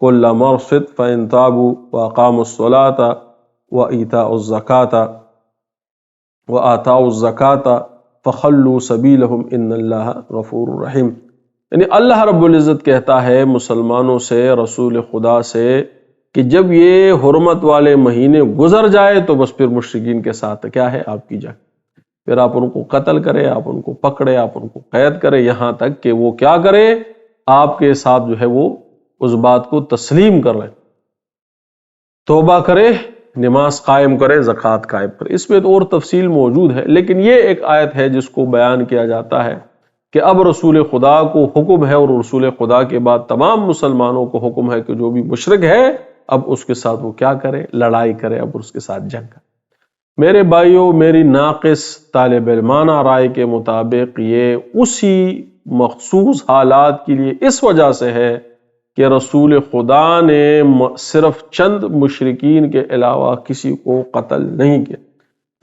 كُلَّ مَرْصَدٍ فَإِنْ تَابُوا وَأَقَامُوا الصَّلَاةَ وَإِيتَاءُوا الزَّكَاةَ فَخَلُّوا سَبِيلَهُمْ إِنَّ اللَّهَ غَفُورٌ رَحِيمٌ۔ یعنی اللہ رب العزت کہتا ہے مسلمانوں سے، رسول خدا سے، کہ جب یہ حرمت والے مہینے گزر جائے تو بس پھر مشرکین کے ساتھ کیا ہے آپ کی جنگ، پھر آپ ان کو قتل کرے، آپ ان کو پکڑے، آپ ان کو قید کرے، یہاں تک کہ وہ کیا کرے، آپ کے ساتھ جو ہے وہ اس بات کو تسلیم کر لیں، توبہ کرے، نماز قائم کرے، زکوٰۃ قائم کرے۔ اس میں تو اور تفصیل موجود ہے، لیکن یہ ایک آیت ہے جس کو بیان کیا جاتا ہے کہ اب رسول خدا کو حکم ہے، اور رسول خدا کے بعد تمام مسلمانوں کو حکم ہے کہ جو بھی مشرک ہے اب اس کے ساتھ وہ کیا کرے، لڑائی کرے، اب اس کے ساتھ جنگ کرے۔ میرے بھائیوں، میری ناقص طالب علمانہ رائے کے مطابق یہ اسی مخصوص حالات کے لیے اس وجہ سے ہے کہ رسول خدا نے صرف چند مشرکین کے علاوہ کسی کو قتل نہیں کیا۔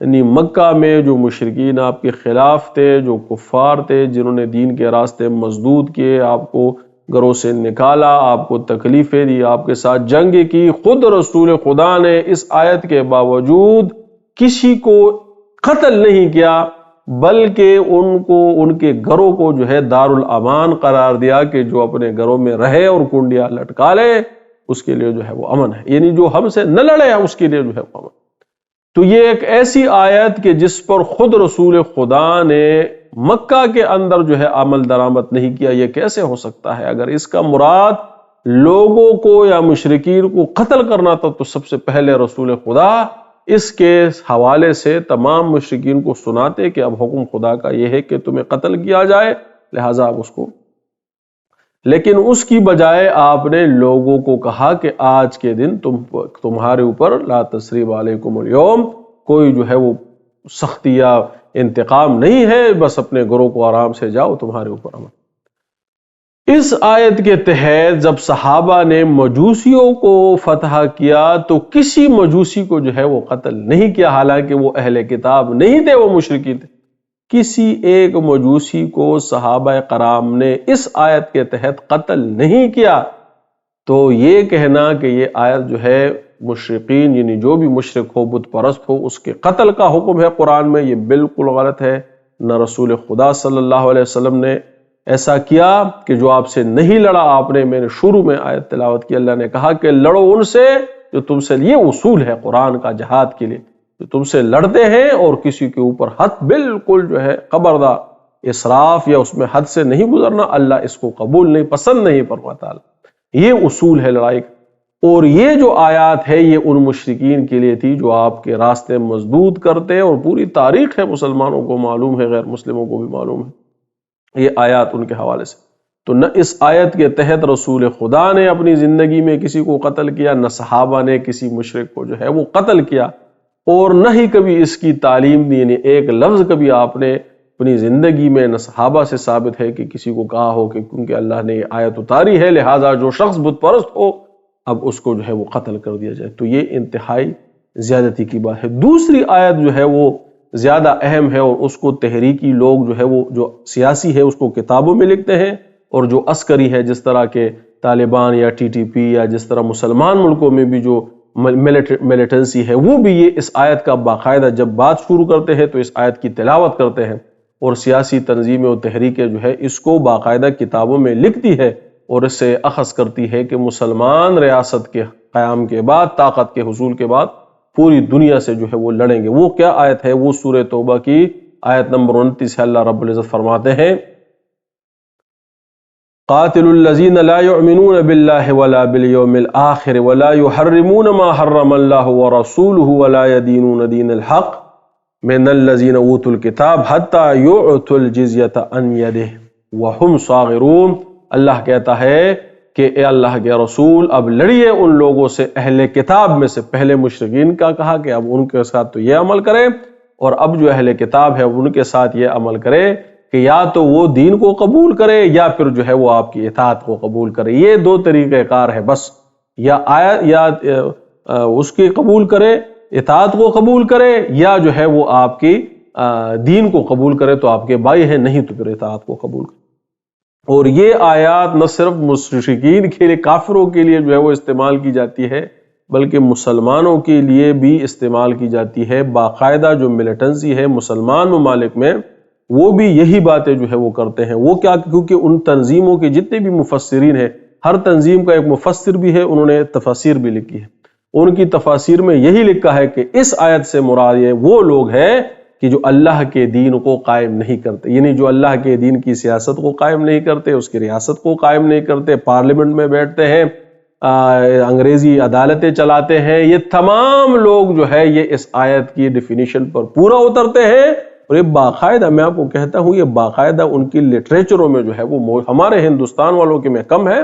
یعنی مکہ میں جو مشرکین آپ کے خلاف تھے، جو کفار تھے، جنہوں نے دین کے راستے مسدود کیے، آپ کو گھروں سے نکالا، آپ کو تکلیفیں دی، آپ کے ساتھ جنگ کی، خود رسول خدا نے اس آیت کے باوجود کسی کو قتل نہیں کیا، بلکہ ان کو، ان کے گھروں کو جو ہے دارالامان قرار دیا کہ جو اپنے گھروں میں رہے اور کنڈیاں لٹکا لے، اس کے لیے جو ہے وہ امن ہے، یعنی جو ہم سے نہ لڑے اس کے لیے جو ہے وہ امن۔ تو یہ ایک ایسی آیت کہ جس پر خود رسول خدا نے مکہ کے اندر جو ہے عمل درآمد نہیں کیا، یہ کیسے ہو سکتا ہے؟ اگر اس کا مراد لوگوں کو یا مشرکین کو قتل کرنا تھا تو سب سے پہلے رسول خدا اس کے حوالے سے تمام مشرکین کو سناتے کہ اب حکم خدا کا یہ ہے کہ تمہیں قتل کیا جائے، لہٰذا آپ اس کو، لیکن اس کی بجائے آپ نے لوگوں کو کہا کہ آج کے دن تمہارے اوپر لا تثریب علیکم اليوم، کوئی جو ہے وہ سختی یا انتقام نہیں ہے، بس اپنے گھروں کو آرام سے جاؤ، تمہارے اوپر امن۔ اس آیت کے تحت جب صحابہ نے مجوسیوں کو فتح کیا تو کسی مجوسی کو جو ہے وہ قتل نہیں کیا، حالانکہ وہ اہل کتاب نہیں تھے، وہ مشرکین تھے۔ کسی ایک مجوسی کو صحابہ کرام نے اس آیت کے تحت قتل نہیں کیا۔ تو یہ کہنا کہ یہ آیت جو ہے مشرکین، یعنی جو بھی مشرک ہو، بت پرست ہو، اس کے قتل کا حکم ہے قرآن میں، یہ بالکل غلط ہے۔ نہ رسول خدا صلی اللہ علیہ وسلم نے ایسا کیا کہ جو آپ سے نہیں لڑا، آپ نے، میں نے شروع میں آیت تلاوت کی، اللہ نے کہا کہ لڑو ان سے جو تم سے، یہ اصول ہے قرآن کا جہاد کے لیے، جو تم سے لڑتے ہیں، اور کسی کے اوپر حد بالکل جو ہے خبردار اسراف یا اس میں حد سے نہیں گزرنا، اللہ اس کو قبول نہیں، پسند نہیں فرماتا۔ یہ اصول ہے لڑائی کا۔ اور یہ جو آیات ہے یہ ان مشرکین کے لیے تھی جو آپ کے راستے مسدود کرتے، اور پوری تاریخ ہے، مسلمانوں کو معلوم ہے، غیر مسلموں کو بھی معلوم ہے یہ آیات ان کے حوالے سے۔ تو نہ اس آیت کے تحت رسول خدا نے اپنی زندگی میں کسی کو قتل کیا، نہ صحابہ نے کسی مشرک کو جو ہے وہ قتل کیا، اور نہ ہی کبھی اس کی تعلیم دی، یعنی ایک لفظ کبھی آپ نے اپنی زندگی میں نہ صحابہ سے ثابت ہے کہ کسی کو کہا ہو کہ کیونکہ اللہ نے یہ آیت اتاری ہے لہٰذا جو شخص بت پرست ہو اب اس کو جو ہے وہ قتل کر دیا جائے، تو یہ انتہائی زیادتی کی بات ہے۔ دوسری آیت جو ہے وہ زیادہ اہم ہے، اور اس کو تحریکی لوگ جو ہے وہ، جو سیاسی ہے، اس کو کتابوں میں لکھتے ہیں، اور جو عسکری ہے جس طرح کے طالبان یا ٹی ٹی پی، یا جس طرح مسلمان ملکوں میں بھی جو ملیٹنسی ہے، وہ بھی یہ اس آیت کا باقاعدہ جب بات شروع کرتے ہیں تو اس آیت کی تلاوت کرتے ہیں، اور سیاسی تنظیمیں اور تحریکیں جو ہے اس کو باقاعدہ کتابوں میں لکھتی ہے اور اس سے اخذ کرتی ہے کہ مسلمان ریاست کے قیام کے بعد، طاقت کے حصول کے بعد پوری دنیا سے جو ہے وہ لڑیں گے۔ وہ کیا آیت ہے؟ وہ سورہ توبہ کی آیت نمبر 29 ہے۔ اللہ رب العزت فرماتے ہیں قاتلوا الذین لا یؤمنون باللہ ولا بالیوم الآخر ولا یحرمون ما حرم اللہ ورسولہ ولا یدینون دین الحق من الذین اوتوا الکتاب حتی یعطوا الجزیۃ عن یدہ وہم صاغرون۔ اللہ کہتا ہے کہ اے اللہ کے رسول اب لڑیے ان لوگوں سے، اہل کتاب میں سے۔ پہلے مشرکین کا کہا کہ اب ان کے ساتھ تو یہ عمل کرے، اور اب جو اہل کتاب ہے ان کے ساتھ یہ عمل کرے کہ یا تو وہ دین کو قبول کرے یا پھر جو ہے وہ آپ کی اطاعت کو قبول کرے۔ یہ دو طریقہ کار ہے بس، یا اس کی قبول کرے، اطاعت کو قبول کرے، یا جو ہے وہ آپ کی دین کو قبول کرے تو آپ کے بھائی ہیں، نہیں تو پھر اطاعت کو قبول کرے۔ اور یہ آیات نہ صرف مشرکین کے لیے، کافروں کے لیے جو ہے وہ استعمال کی جاتی ہے، بلکہ مسلمانوں کے لیے بھی استعمال کی جاتی ہے۔ باقاعدہ جو ملیٹنسی ہے مسلمان ممالک میں، وہ بھی یہی باتیں جو ہے وہ کرتے ہیں۔ وہ کیا؟ کیونکہ ان تنظیموں کے جتنے بھی مفسرین ہیں، ہر تنظیم کا ایک مفسر بھی ہے، انہوں نے تفاسیر بھی لکھی ہے۔ ان کی تفاسیر میں یہی لکھا ہے کہ اس آیت سے مراد یہ وہ لوگ ہیں کہ جو اللہ کے دین کو قائم نہیں کرتے، یعنی جو اللہ کے دین کی سیاست کو قائم نہیں کرتے، اس کی ریاست کو قائم نہیں کرتے، پارلیمنٹ میں بیٹھتے ہیں، انگریزی عدالتیں چلاتے ہیں۔ یہ تمام لوگ جو ہے یہ اس آیت کی ڈیفینیشن پر پورا اترتے ہیں، اور یہ باقاعدہ، میں آپ کو کہتا ہوں، یہ باقاعدہ ان کی لٹریچروں میں جو ہے وہ ہمارے ہندوستان والوں کے میں کم ہے۔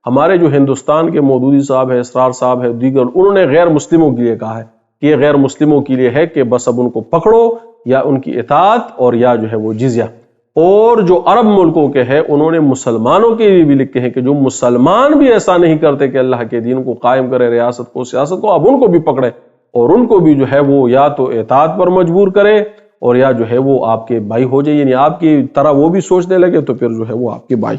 ہمارے جو ہندوستان کے مودودی صاحب ہے، اسرار صاحب ہے، دیگر، انہوں نے غیر مسلموں کے لیے کہا ہے کہ یہ غیر مسلموں کے لیے ہے کہ بس اب ان کو پکڑو، یا ان کی اطاعت اور یا جو ہے وہ جزیہ۔ اور جو عرب ملکوں کے ہیں انہوں نے مسلمانوں کے لیے بھی لکھے ہیں کہ جو مسلمان بھی ایسا نہیں کرتے کہ اللہ کے دین کو قائم کرے، ریاست کو، سیاست کو، اب ان کو بھی پکڑے اور ان کو بھی جو ہے وہ یا تو اطاعت پر مجبور کرے اور یا جو ہے وہ آپ کے بھائی ہو جائے، یعنی آپ کی طرح وہ بھی سوچنے لگے تو پھر جو ہے وہ آپ کے بھائی۔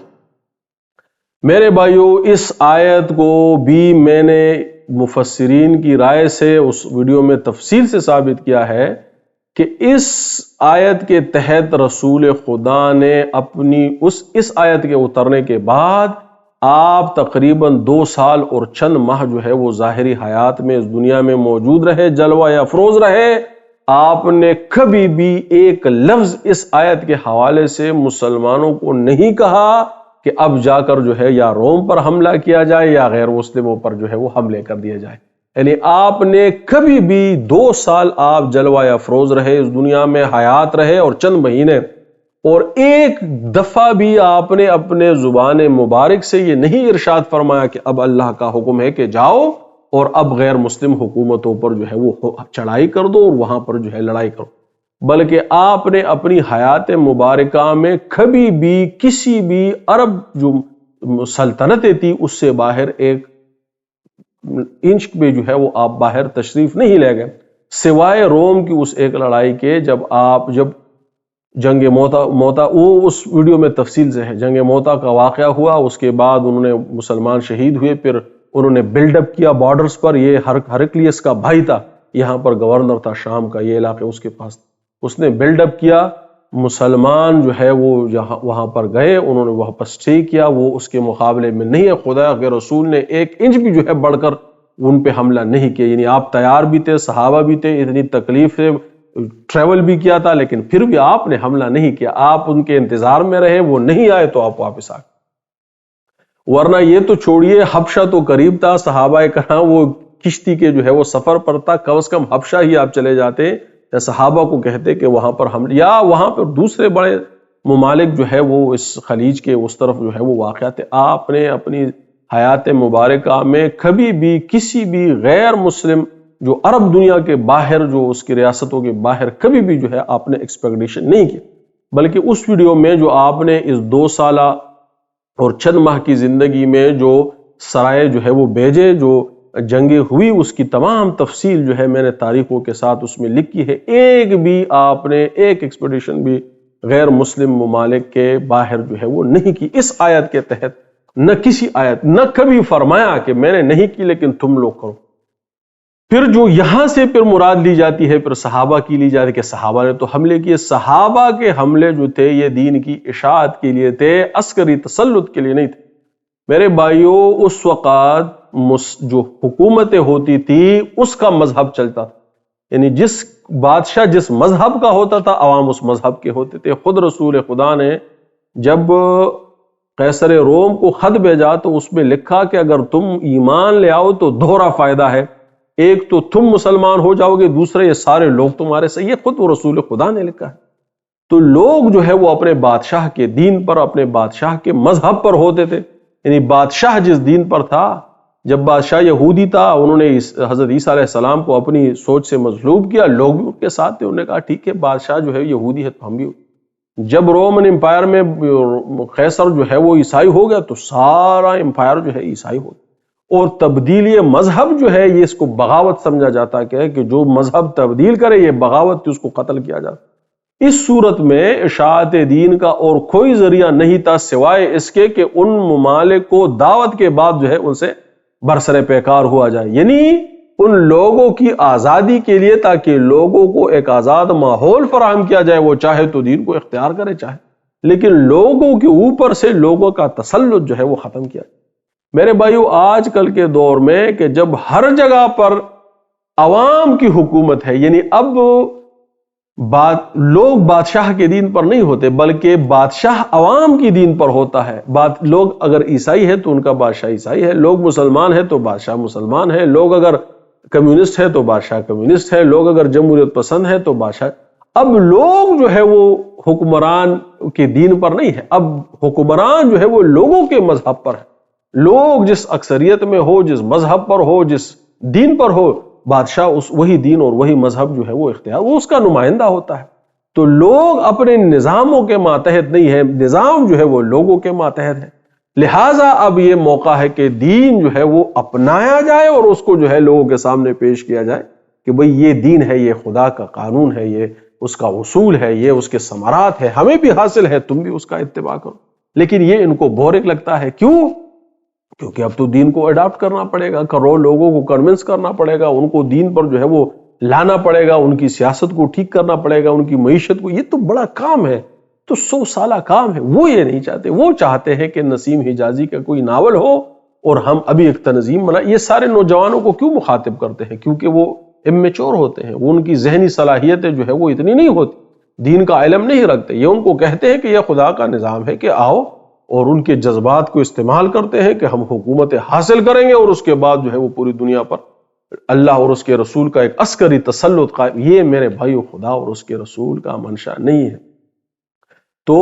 میرے بھائیو، اس آیت کو بھی میں نے مفسرین کی رائے سے اس ویڈیو میں تفصیل سے ثابت کیا ہے کہ اس آیت کے تحت رسول خدا نے اپنی اس آیت کے اترنے کے بعد آپ تقریباً 2 سال اور چند ماہ جو ہے وہ ظاہری حیات میں اس دنیا میں موجود رہے، جلوہ افروز رہے۔ آپ نے کبھی بھی ایک لفظ اس آیت کے حوالے سے مسلمانوں کو نہیں کہا کہ اب جا کر جو ہے یا روم پر حملہ کیا جائے یا غیر مسلموں پر جو ہے وہ حملے کر دیا جائے۔ یعنی آپ نے کبھی بھی 2 سال آپ جلوہ افروز رہے، اس دنیا میں حیات رہے اور چند مہینے، اور ایک دفعہ بھی آپ نے اپنے زبان مبارک سے یہ نہیں ارشاد فرمایا کہ اب اللہ کا حکم ہے کہ جاؤ اور اب غیر مسلم حکومتوں پر جو ہے وہ چڑھائی کر دو اور وہاں پر جو ہے لڑائی کرو، بلکہ آپ نے اپنی حیات مبارکہ میں کبھی بھی کسی بھی عرب جو سلطنتیں تھی اس سے باہر ایک انچ پہ جو ہے وہ آپ باہر تشریف نہیں لے گئے، سوائے روم کی اس ایک لڑائی کے، جب جنگ موتا وہ اس ویڈیو میں تفصیل سے ہے، جنگ موتا کا واقعہ ہوا، اس کے بعد انہوں نے مسلمان شہید ہوئے، پھر انہوں نے بلڈ اپ کیا بارڈرز پر۔ یہ ہرکلیس کا بھائی تھا، یہاں پر گورنر تھا شام کا، یہ علاقے اس کے پاس، اس نے بلڈ اپ کیا، مسلمان جو ہے وہ وہاں پر گئے، انہوں نے واپس ٹھیک کیا، وہ اس کے مقابلے میں نہیں ہے۔ خدا کے رسول نے 1 انچ بھی جو ہے بڑھ کر ان پہ حملہ نہیں کیا، یعنی آپ تیار بھی تھے، صحابہ بھی تھے، اتنی تکلیف سے ٹریول بھی کیا تھا، لیکن پھر بھی آپ نے حملہ نہیں کیا، آپ ان کے انتظار میں رہے، وہ نہیں آئے تو آپ واپس آ گئے۔ ورنہ یہ تو چھوڑیے، حبشہ تو قریب تھا، صحابہ کرام وہ کشتی کے جو ہے وہ سفر پر تھا، کم از کم حبشہ ہی آپ چلے جاتے یا صحابہ کو کہتے کہ وہاں پر ہم، یا وہاں پر دوسرے بڑے ممالک جو ہے وہ اس خلیج کے اس طرف جو ہے وہ واقع تھے۔ آپ نے اپنی حیات مبارکہ میں کبھی بھی کسی بھی غیر مسلم جو عرب دنیا کے باہر، جو اس کی ریاستوں کے باہر، کبھی بھی جو ہے آپ نے ایکسپیکٹیشن نہیں کی، بلکہ اس ویڈیو میں جو آپ نے اس 2 سالہ اور چند ماہ کی زندگی میں جو سرائے جو ہے وہ بھیجے، جو جنگیں ہوئی، اس کی تمام تفصیل جو ہے میں نے تاریخوں کے ساتھ اس میں لکھی ہے۔ ایک بھی آپ نے ایک ایکسپیڈیشن بھی غیر مسلم ممالک کے باہر جو ہے وہ نہیں کی اس آیت کے تحت، نہ کسی آیت، نہ کبھی فرمایا کہ میں نے نہیں کی لیکن تم لوگ کرو۔ پھر جو یہاں سے پھر مراد لی جاتی ہے پھر صحابہ کی لی جاتی ہے کہ صحابہ نے تو حملے کیے. صحابہ کے حملے جو تھے یہ دین کی اشاعت کے لیے تھے، عسکری تسلط کے لیے نہیں تھے. میرے بھائیوں اس وقت جو حکومتیں ہوتی تھی اس کا مذہب چلتا تھا، یعنی جس بادشاہ جس مذہب کا ہوتا تھا عوام اس مذہب کے ہوتے تھے. خود رسول خدا نے جب قیصر روم کو خط بھیجا تو اس میں لکھا کہ اگر تم ایمان لے آؤ تو دوہرا فائدہ ہے، ایک تو تم مسلمان ہو جاؤ گے، دوسرے یہ سارے لوگ تمہارے سے. یہ خود رسول خدا نے لکھا ہے. تو لوگ جو ہے وہ اپنے بادشاہ کے دین پر، اپنے بادشاہ کے مذہب پر ہوتے تھے. یعنی بادشاہ جس دین پر تھا، جب بادشاہ یہودی تھا انہوں نے حضرت عیسیٰ علیہ السلام کو اپنی سوچ سے مظلوم کیا، لوگ بھی ان کے ساتھ تھے. انہوں نے کہا ٹھیک ہے بادشاہ جو ہے یہودی ہے تو ہم بھی. جب رومن امپائر میں قیصر جو ہے وہ عیسائی ہو گیا تو سارا امپائر جو ہے عیسائی ہو گیا. اور تبدیلی مذہب جو ہے یہ اس کو بغاوت سمجھا جاتا کہ جو مذہب تبدیل کرے یہ بغاوت، اس کو قتل کیا جاتا. اس صورت میں اشاعت دین کا اور کوئی ذریعہ نہیں تھا سوائے اس کے کہ ان ممالک کو دعوت کے بعد جو ہے ان سے برسر پیکار ہوا جائے، یعنی ان لوگوں کی آزادی کے لیے، تاکہ لوگوں کو ایک آزاد ماحول فراہم کیا جائے، وہ چاہے تو دین کو اختیار کرے چاہے، لیکن لوگوں کے اوپر سے لوگوں کا تسلط جو ہے وہ ختم کیا جائے. میرے بھائیو آج کل کے دور میں کہ جب ہر جگہ پر عوام کی حکومت ہے، یعنی اب لوگ بادشاہ کے دین پر نہیں ہوتے بلکہ بادشاہ عوام کی دین پر ہوتا ہے. لوگ اگر عیسائی ہے تو ان کا بادشاہ عیسائی ہے، لوگ مسلمان ہے تو بادشاہ مسلمان ہے، لوگ اگر کمیونسٹ ہے تو بادشاہ کمیونسٹ ہے، لوگ اگر جمہوریت پسند ہے تو بادشاہ. اب لوگ جو ہے وہ حکمران کے دین پر نہیں ہے، اب حکمران جو ہے وہ لوگوں کے مذہب پر ہے. لوگ جس اکثریت میں ہو، جس مذہب پر ہو، جس دین پر ہو، بادشاہ وہی دین اور وہی مذہب جو ہے وہ اختیار، وہ اس کا نمائندہ ہوتا ہے. تو لوگ اپنے نظاموں کے ماتحت نہیں ہے، نظام جو ہے وہ لوگوں کے ماتحت ہے. لہٰذا اب یہ موقع ہے کہ دین جو ہے وہ اپنایا جائے اور اس کو جو ہے لوگوں کے سامنے پیش کیا جائے کہ بھئی یہ دین ہے، یہ خدا کا قانون ہے، یہ اس کا اصول ہے، یہ اس کے ثمرات ہے، ہمیں بھی حاصل ہے، تم بھی اس کا اتباع کرو. لیکن یہ ان کو بورک لگتا ہے. کیوں؟ کیونکہ اب تو دین کو اڈاپٹ کرنا پڑے گا، کروڑ لوگوں کو کنونس کرنا پڑے گا، ان کو دین پر جو ہے وہ لانا پڑے گا، ان کی سیاست کو ٹھیک کرنا پڑے گا، ان کی معیشت کو. یہ تو بڑا کام ہے، تو 100 سالہ کام ہے. وہ یہ نہیں چاہتے، وہ چاہتے ہیں کہ نسیم حجازی کا کوئی ناول ہو اور ہم ابھی ایک تنظیم بنا. یہ سارے نوجوانوں کو کیوں مخاطب کرتے ہیں؟ کیونکہ وہ امیچور ہوتے ہیں، وہ ان کی ذہنی صلاحیتیں جو ہے وہ اتنی نہیں ہوتی، دین کا علم نہیں رکھتے. یہ ان کو کہتے ہیں کہ یہ خدا کا نظام ہے کہ آؤ، اور ان کے جذبات کو استعمال کرتے ہیں کہ ہم حکومت حاصل کریں گے اور اس کے بعد جو ہے وہ پوری دنیا پر اللہ اور اس کے رسول کا ایک عسکری تسلط قائم. یہ میرے بھائیو خدا اور اس کے رسول کا منشا نہیں ہے. تو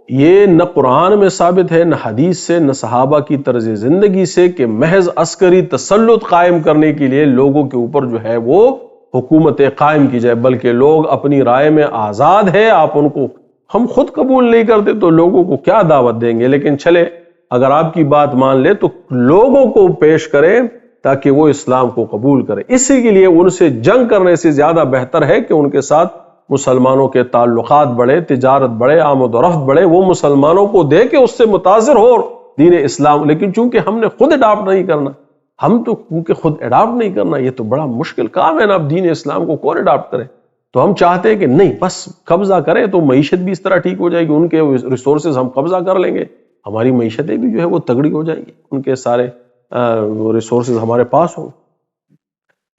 یہ نہ قرآن میں ثابت ہے، نہ حدیث سے، نہ صحابہ کی طرز زندگی سے کہ محض عسکری تسلط قائم کرنے کے لیے لوگوں کے اوپر جو ہے وہ حکومتیں قائم کی جائے، بلکہ لوگ اپنی رائے میں آزاد ہے. آپ ان کو ہم خود قبول نہیں کرتے تو لوگوں کو کیا دعوت دیں گے؟ لیکن چلے اگر آپ کی بات مان لے تو لوگوں کو پیش کریں تاکہ وہ اسلام کو قبول کرے. اسی کے لیے ان سے جنگ کرنے سے زیادہ بہتر ہے کہ ان کے ساتھ مسلمانوں کے تعلقات بڑھے، تجارت بڑھے، آمد و رفت بڑھے، وہ مسلمانوں کو دے کے اس سے متاثر ہو دین اسلام. لیکن چونکہ ہم نے خود اڈاپٹ نہیں کرنا، ہم تو کیونکہ خود اڈاپٹ نہیں کرنا، یہ تو بڑا مشکل کام ہے نا. اب دین اسلام کو کون اڈاپٹ کرے؟ تو ہم چاہتے ہیں کہ نہیں، بس قبضہ کریں تو معیشت بھی اس طرح ٹھیک ہو جائے گی، ان کے ریسورسز ہم قبضہ کر لیں گے، ہماری معیشتیں بھی جو ہے وہ تگڑی ہو جائیں گی، ان کے سارے ریسورسز ہمارے پاس ہوں.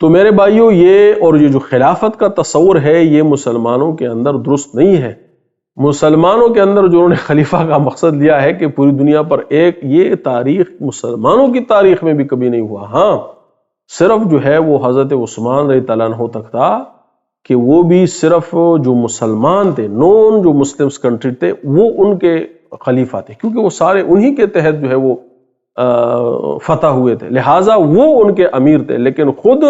تو میرے بھائیوں یہ اور یہ جو خلافت کا تصور ہے یہ مسلمانوں کے اندر درست نہیں ہے. مسلمانوں کے اندر جو انہوں نے خلیفہ کا مقصد لیا ہے کہ پوری دنیا پر ایک، یہ تاریخ مسلمانوں کی تاریخ میں بھی کبھی نہیں ہوا. ہاں صرف جو ہے وہ حضرت عثمان رضی اللہ عنہ تک تھا کہ وہ بھی صرف جو مسلمان تھے، نون جو مسلمس کنٹری تھے، وہ ان کے خلیفہ تھے، کیونکہ وہ سارے انہی کے تحت جو ہے وہ فتح ہوئے تھے، لہٰذا وہ ان کے امیر تھے. لیکن خود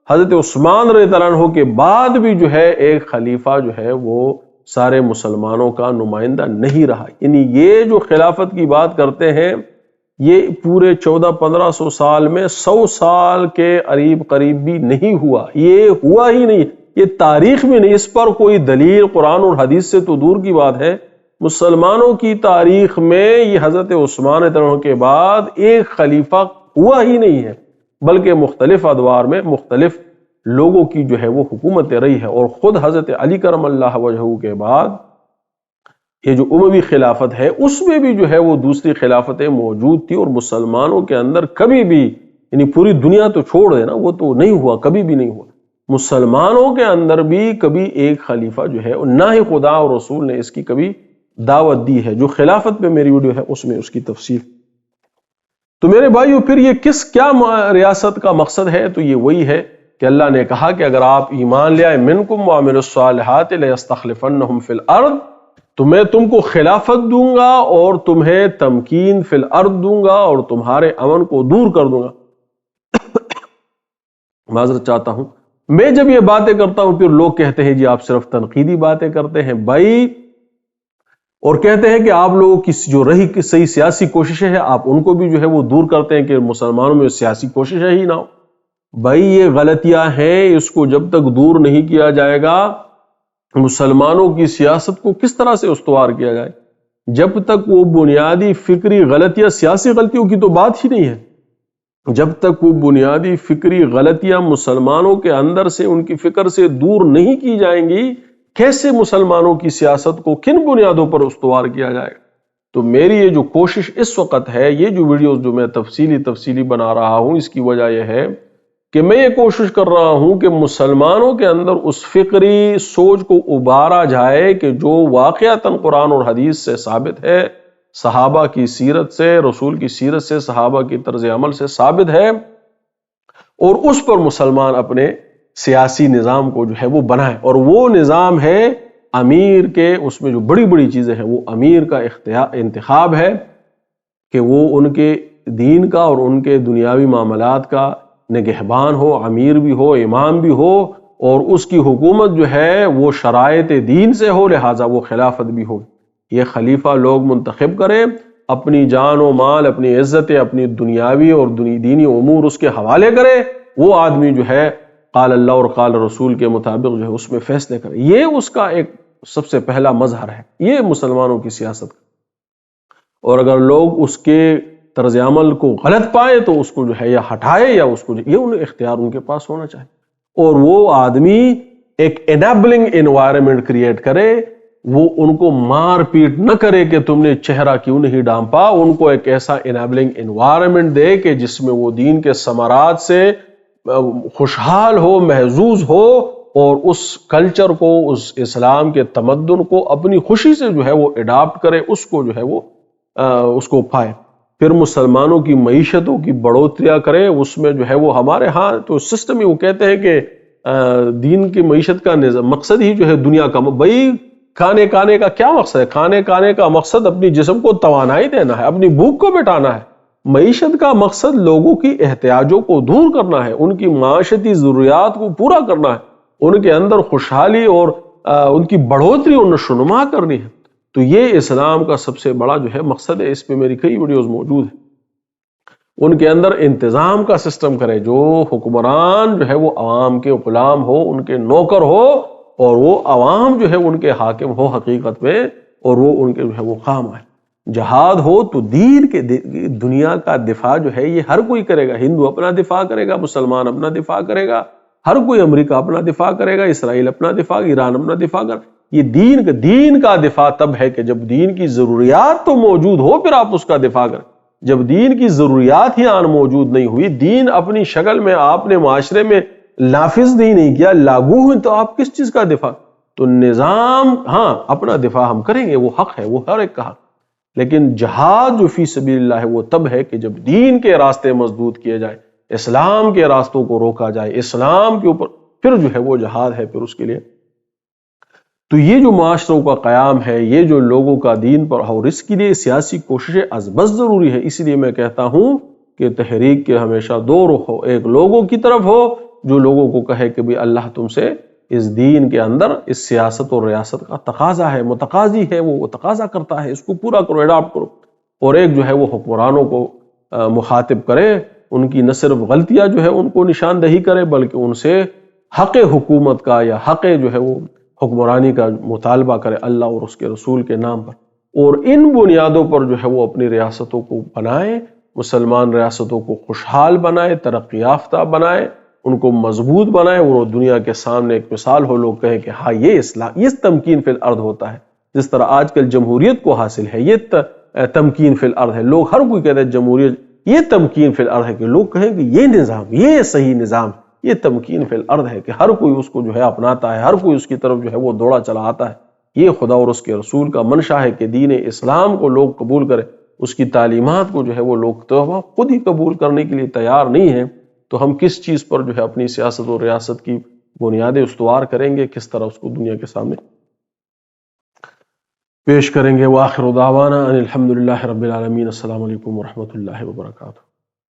حضرت عثمان رضی اللہ عنہ کے بعد بھی جو ہے ایک خلیفہ جو ہے وہ سارے مسلمانوں کا نمائندہ نہیں رہا. یعنی یہ جو خلافت کی بات کرتے ہیں یہ پورے 1400-1500 سال میں 100 سال کے قریب بھی نہیں ہوا، یہ ہوا ہی نہیں، یہ تاریخ میں نہیں. اس پر کوئی دلیل قرآن اور حدیث سے تو دور کی بات ہے، مسلمانوں کی تاریخ میں یہ حضرت عثمان رضی اللہ عنہ کے بعد ایک خلیفہ ہوا ہی نہیں ہے، بلکہ مختلف ادوار میں مختلف لوگوں کی جو ہے وہ حکومت رہی ہے، اور خود حضرت علی کرم اللہ وجہہ کے بعد یہ جو اموی خلافت ہے اس میں بھی جو ہے وہ دوسری خلافتیں موجود تھی، اور مسلمانوں کے اندر کبھی بھی، یعنی پوری دنیا تو چھوڑ دینا، وہ تو نہیں ہوا، کبھی بھی نہیں ہوا، مسلمانوں کے اندر بھی کبھی ایک خلیفہ جو ہے، نہ ہی خدا اور رسول نے اس کی کبھی دعوت دی ہے۔ جو خلافت پہ میری ویڈیو ہے اس میں اس کی تفصیل۔ تو میرے بھائیو، پھر یہ کیا ریاست کا مقصد ہے؟ تو یہ وہی ہے کہ اللہ نے کہا کہ اگر آپ ایمان لے آئے، منکم وعملوا الصالحات لیستخلفنہم فی الارض، تو میں تم کو خلافت دوں گا اور تمہیں تمکین فی الارض دوں گا اور تمہارے امن کو دور کر دوں گا۔ معذرت چاہتا ہوں، میں جب یہ باتیں کرتا ہوں پھر لوگ کہتے ہیں جی آپ صرف تنقیدی باتیں کرتے ہیں بھائی، اور کہتے ہیں کہ آپ لوگوں کی جو رہی کی صحیح سیاسی کوششیں ہیں آپ ان کو بھی جو ہے وہ دور کرتے ہیں کہ مسلمانوں میں سیاسی کوششیں ہی نہ ہو۔ بھائی یہ غلطیاں ہیں، اس کو جب تک دور نہیں کیا جائے گا، مسلمانوں کی سیاست کو کس طرح سے استوار کیا جائے؟ جب تک وہ بنیادی فکری غلطیاں، سیاسی غلطیوں کی تو بات ہی نہیں ہے، جب تک وہ بنیادی فکری غلطیاں مسلمانوں کے اندر سے، ان کی فکر سے دور نہیں کی جائیں گی، کیسے مسلمانوں کی سیاست کو کن بنیادوں پر استوار کیا جائے گا؟ تو میری یہ جو کوشش اس وقت ہے، یہ جو ویڈیوز جو میں تفصیلی بنا رہا ہوں، اس کی وجہ یہ ہے کہ میں یہ کوشش کر رہا ہوں کہ مسلمانوں کے اندر اس فکری سوچ کو ابھارا جائے کہ جو واقعتاً قرآن اور حدیث سے ثابت ہے، صحابہ کی سیرت سے، رسول کی سیرت سے، صحابہ کی طرز عمل سے ثابت ہے، اور اس پر مسلمان اپنے سیاسی نظام کو جو ہے وہ بنائے۔ اور وہ نظام ہے امیر کے، اس میں جو بڑی بڑی چیزیں ہیں وہ امیر کا انتخاب ہے کہ وہ ان کے دین کا اور ان کے دنیاوی معاملات کا نگہبان ہو، امیر بھی ہو، امام بھی ہو، اور اس کی حکومت جو ہے وہ شرائط دین سے ہو، لہٰذا وہ خلافت بھی ہو۔ یہ خلیفہ لوگ منتخب کریں، اپنی جان و مال، اپنی عزتیں، اپنی دنیاوی اور دینی امور اس کے حوالے کرے، وہ آدمی جو ہے قال اللہ اور قال رسول کے مطابق جو ہے اس میں فیصلے کرے۔ یہ اس کا ایک سب سے پہلا مظہر ہے، یہ مسلمانوں کی سیاست کا۔ اور اگر لوگ اس کے طرز عمل کو غلط پائے تو اس کو جو ہے یا ہٹائے یا اس کو یہ ان اختیار ان کے پاس ہونا چاہیے، اور وہ آدمی ایک انیبلنگ انوائرمنٹ کریٹ کرے، وہ ان کو مار پیٹ نہ کرے کہ تم نے چہرہ کیوں نہیں ڈھانپا، ان کو ایک ایسا انیبلنگ انوائرمنٹ دے کہ جس میں وہ دین کے ثمرات سے خوشحال ہو، محظوظ ہو، اور اس کلچر کو، اس اسلام کے تمدن کو اپنی خوشی سے جو ہے وہ اڈاپٹ کرے، اس کو جو ہے وہ اس کو پائے۔ پھر مسلمانوں کی معیشتوں کی بڑھوتریاں کرے، اس میں جو ہے وہ ہمارے ہاں تو سسٹم ہی، وہ کہتے ہیں کہ دین کی معیشت کا مقصد ہی جو ہے دنیا کا، بھائی کھانے کا کیا مقصد ہے؟ کھانے کا مقصد اپنی جسم کو توانائی دینا ہے، اپنی بھوک کو مٹانا ہے۔ معیشت کا مقصد لوگوں کی احتیاجوں کو دور کرنا ہے، ان کی معاشی ضروریات کو پورا کرنا ہے، ان کے اندر خوشحالی اور ان کی بڑھوتری اور نشوونما کرنی ہے۔ تو یہ اسلام کا سب سے بڑا جو ہے مقصد ہے۔ اس پہ میری کئی ویڈیوز موجود ہیں۔ ان کے اندر انتظام کا سسٹم کرے، جو حکمران جو ہے وہ عوام کے غلام ہو، ان کے نوکر ہو، اور وہ عوام جو ہے ان کے حاکم ہو حقیقت میں، اور وہ ان کے جو ہے وہ خام آئے۔ جہاد ہو تو دین کے، دنیا کا دفاع جو ہے یہ ہر کوئی کرے گا، ہندو اپنا دفاع کرے گا، مسلمان اپنا دفاع کرے گا، ہر کوئی، امریکہ اپنا دفاع کرے گا، اسرائیل اپنا دفاع، ایران اپنا دفاع کرے گا۔ یہ دین کا دفاع تب ہے کہ جب دین کی ضروریات تو موجود ہو، پھر آپ اس کا دفاع کریں۔ جب دین کی ضروریات ہی موجود نہیں ہوئی، دین اپنی شکل میں آپ نے معاشرے میں نافذ نہیں کیا، لاگو ہوئی، تو آپ کس چیز کا دفاع؟ تو نظام، ہاں اپنا دفاع ہم کریں گے، وہ حق ہے، وہ ہر ایک کا حق، لیکن جہاد جو فی سبیل اللہ ہے وہ تب ہے کہ جب دین کے راستے مسدود کیے جائے، اسلام کے راستوں کو روکا جائے، اسلام کے اوپر، پھر جو ہے وہ جہاد ہے پھر اس کے لیے۔ تو یہ جو معاشروں کا قیام ہے، یہ جو لوگوں کا دین پر، اور اس کے لیے سیاسی کوششیں از بس ضروری ہے۔ اس لیے میں کہتا ہوں کہ تحریک کے ہمیشہ دو رخ ہو، ایک لوگوں کی طرف ہو جو لوگوں کو کہے کہ بھی اللہ تم سے اس دین کے اندر اس سیاست اور ریاست کا تقاضا ہے، متقاضی ہے، وہ تقاضا کرتا ہے، اس کو پورا کرو، اڈاپٹ کرو۔ اور ایک جو ہے وہ حکمرانوں کو مخاطب کرے، ان کی نہ صرف غلطیاں جو ہے ان کو نشاندہی کرے، بلکہ ان سے حق حکومت کا یا حق جو ہے وہ حکمرانی کا مطالبہ کرے اللہ اور اس کے رسول کے نام پر، اور ان بنیادوں پر جو ہے وہ اپنی ریاستوں کو بنائے، مسلمان ریاستوں کو خوشحال بنائے، ترقی یافتہ بنائے، ان کو مضبوط بنائیں، وہ دنیا کے سامنے ایک مثال ہو، لوگ کہیں کہ ہاں یہ اسلام، یہ تمکین فی الارض ہوتا ہے۔ جس طرح آج کل جمہوریت کو حاصل ہے، یہ تمکین فی الارض ہے، لوگ ہر کوئی کہتے ہیں جمہوریت، یہ تمکین فی الارض ہے کہ لوگ کہیں کہ یہ نظام، یہ صحیح نظام، یہ تمکین فی الارض ہے کہ ہر کوئی اس کو جو ہے اپناتا ہے، ہر کوئی اس کی طرف جو ہے وہ دوڑا چلا آتا ہے۔ یہ خدا اور اس کے رسول کا منشا ہے کہ دین اسلام کو لوگ قبول کریں، اس کی تعلیمات کو جو ہے وہ لوگ تو خود ہی قبول کرنے کے لیے تیار نہیں ہیں، تو ہم کس چیز پر جو ہے اپنی سیاست اور ریاست کی بنیادیں استوار کریں گے، کس طرح اس کو دنیا کے سامنے پیش کریں گے۔ وآخر دعوانا ان الحمد للہ رب العالمین۔ السلام علیکم ورحمۃ اللہ وبرکاتہ۔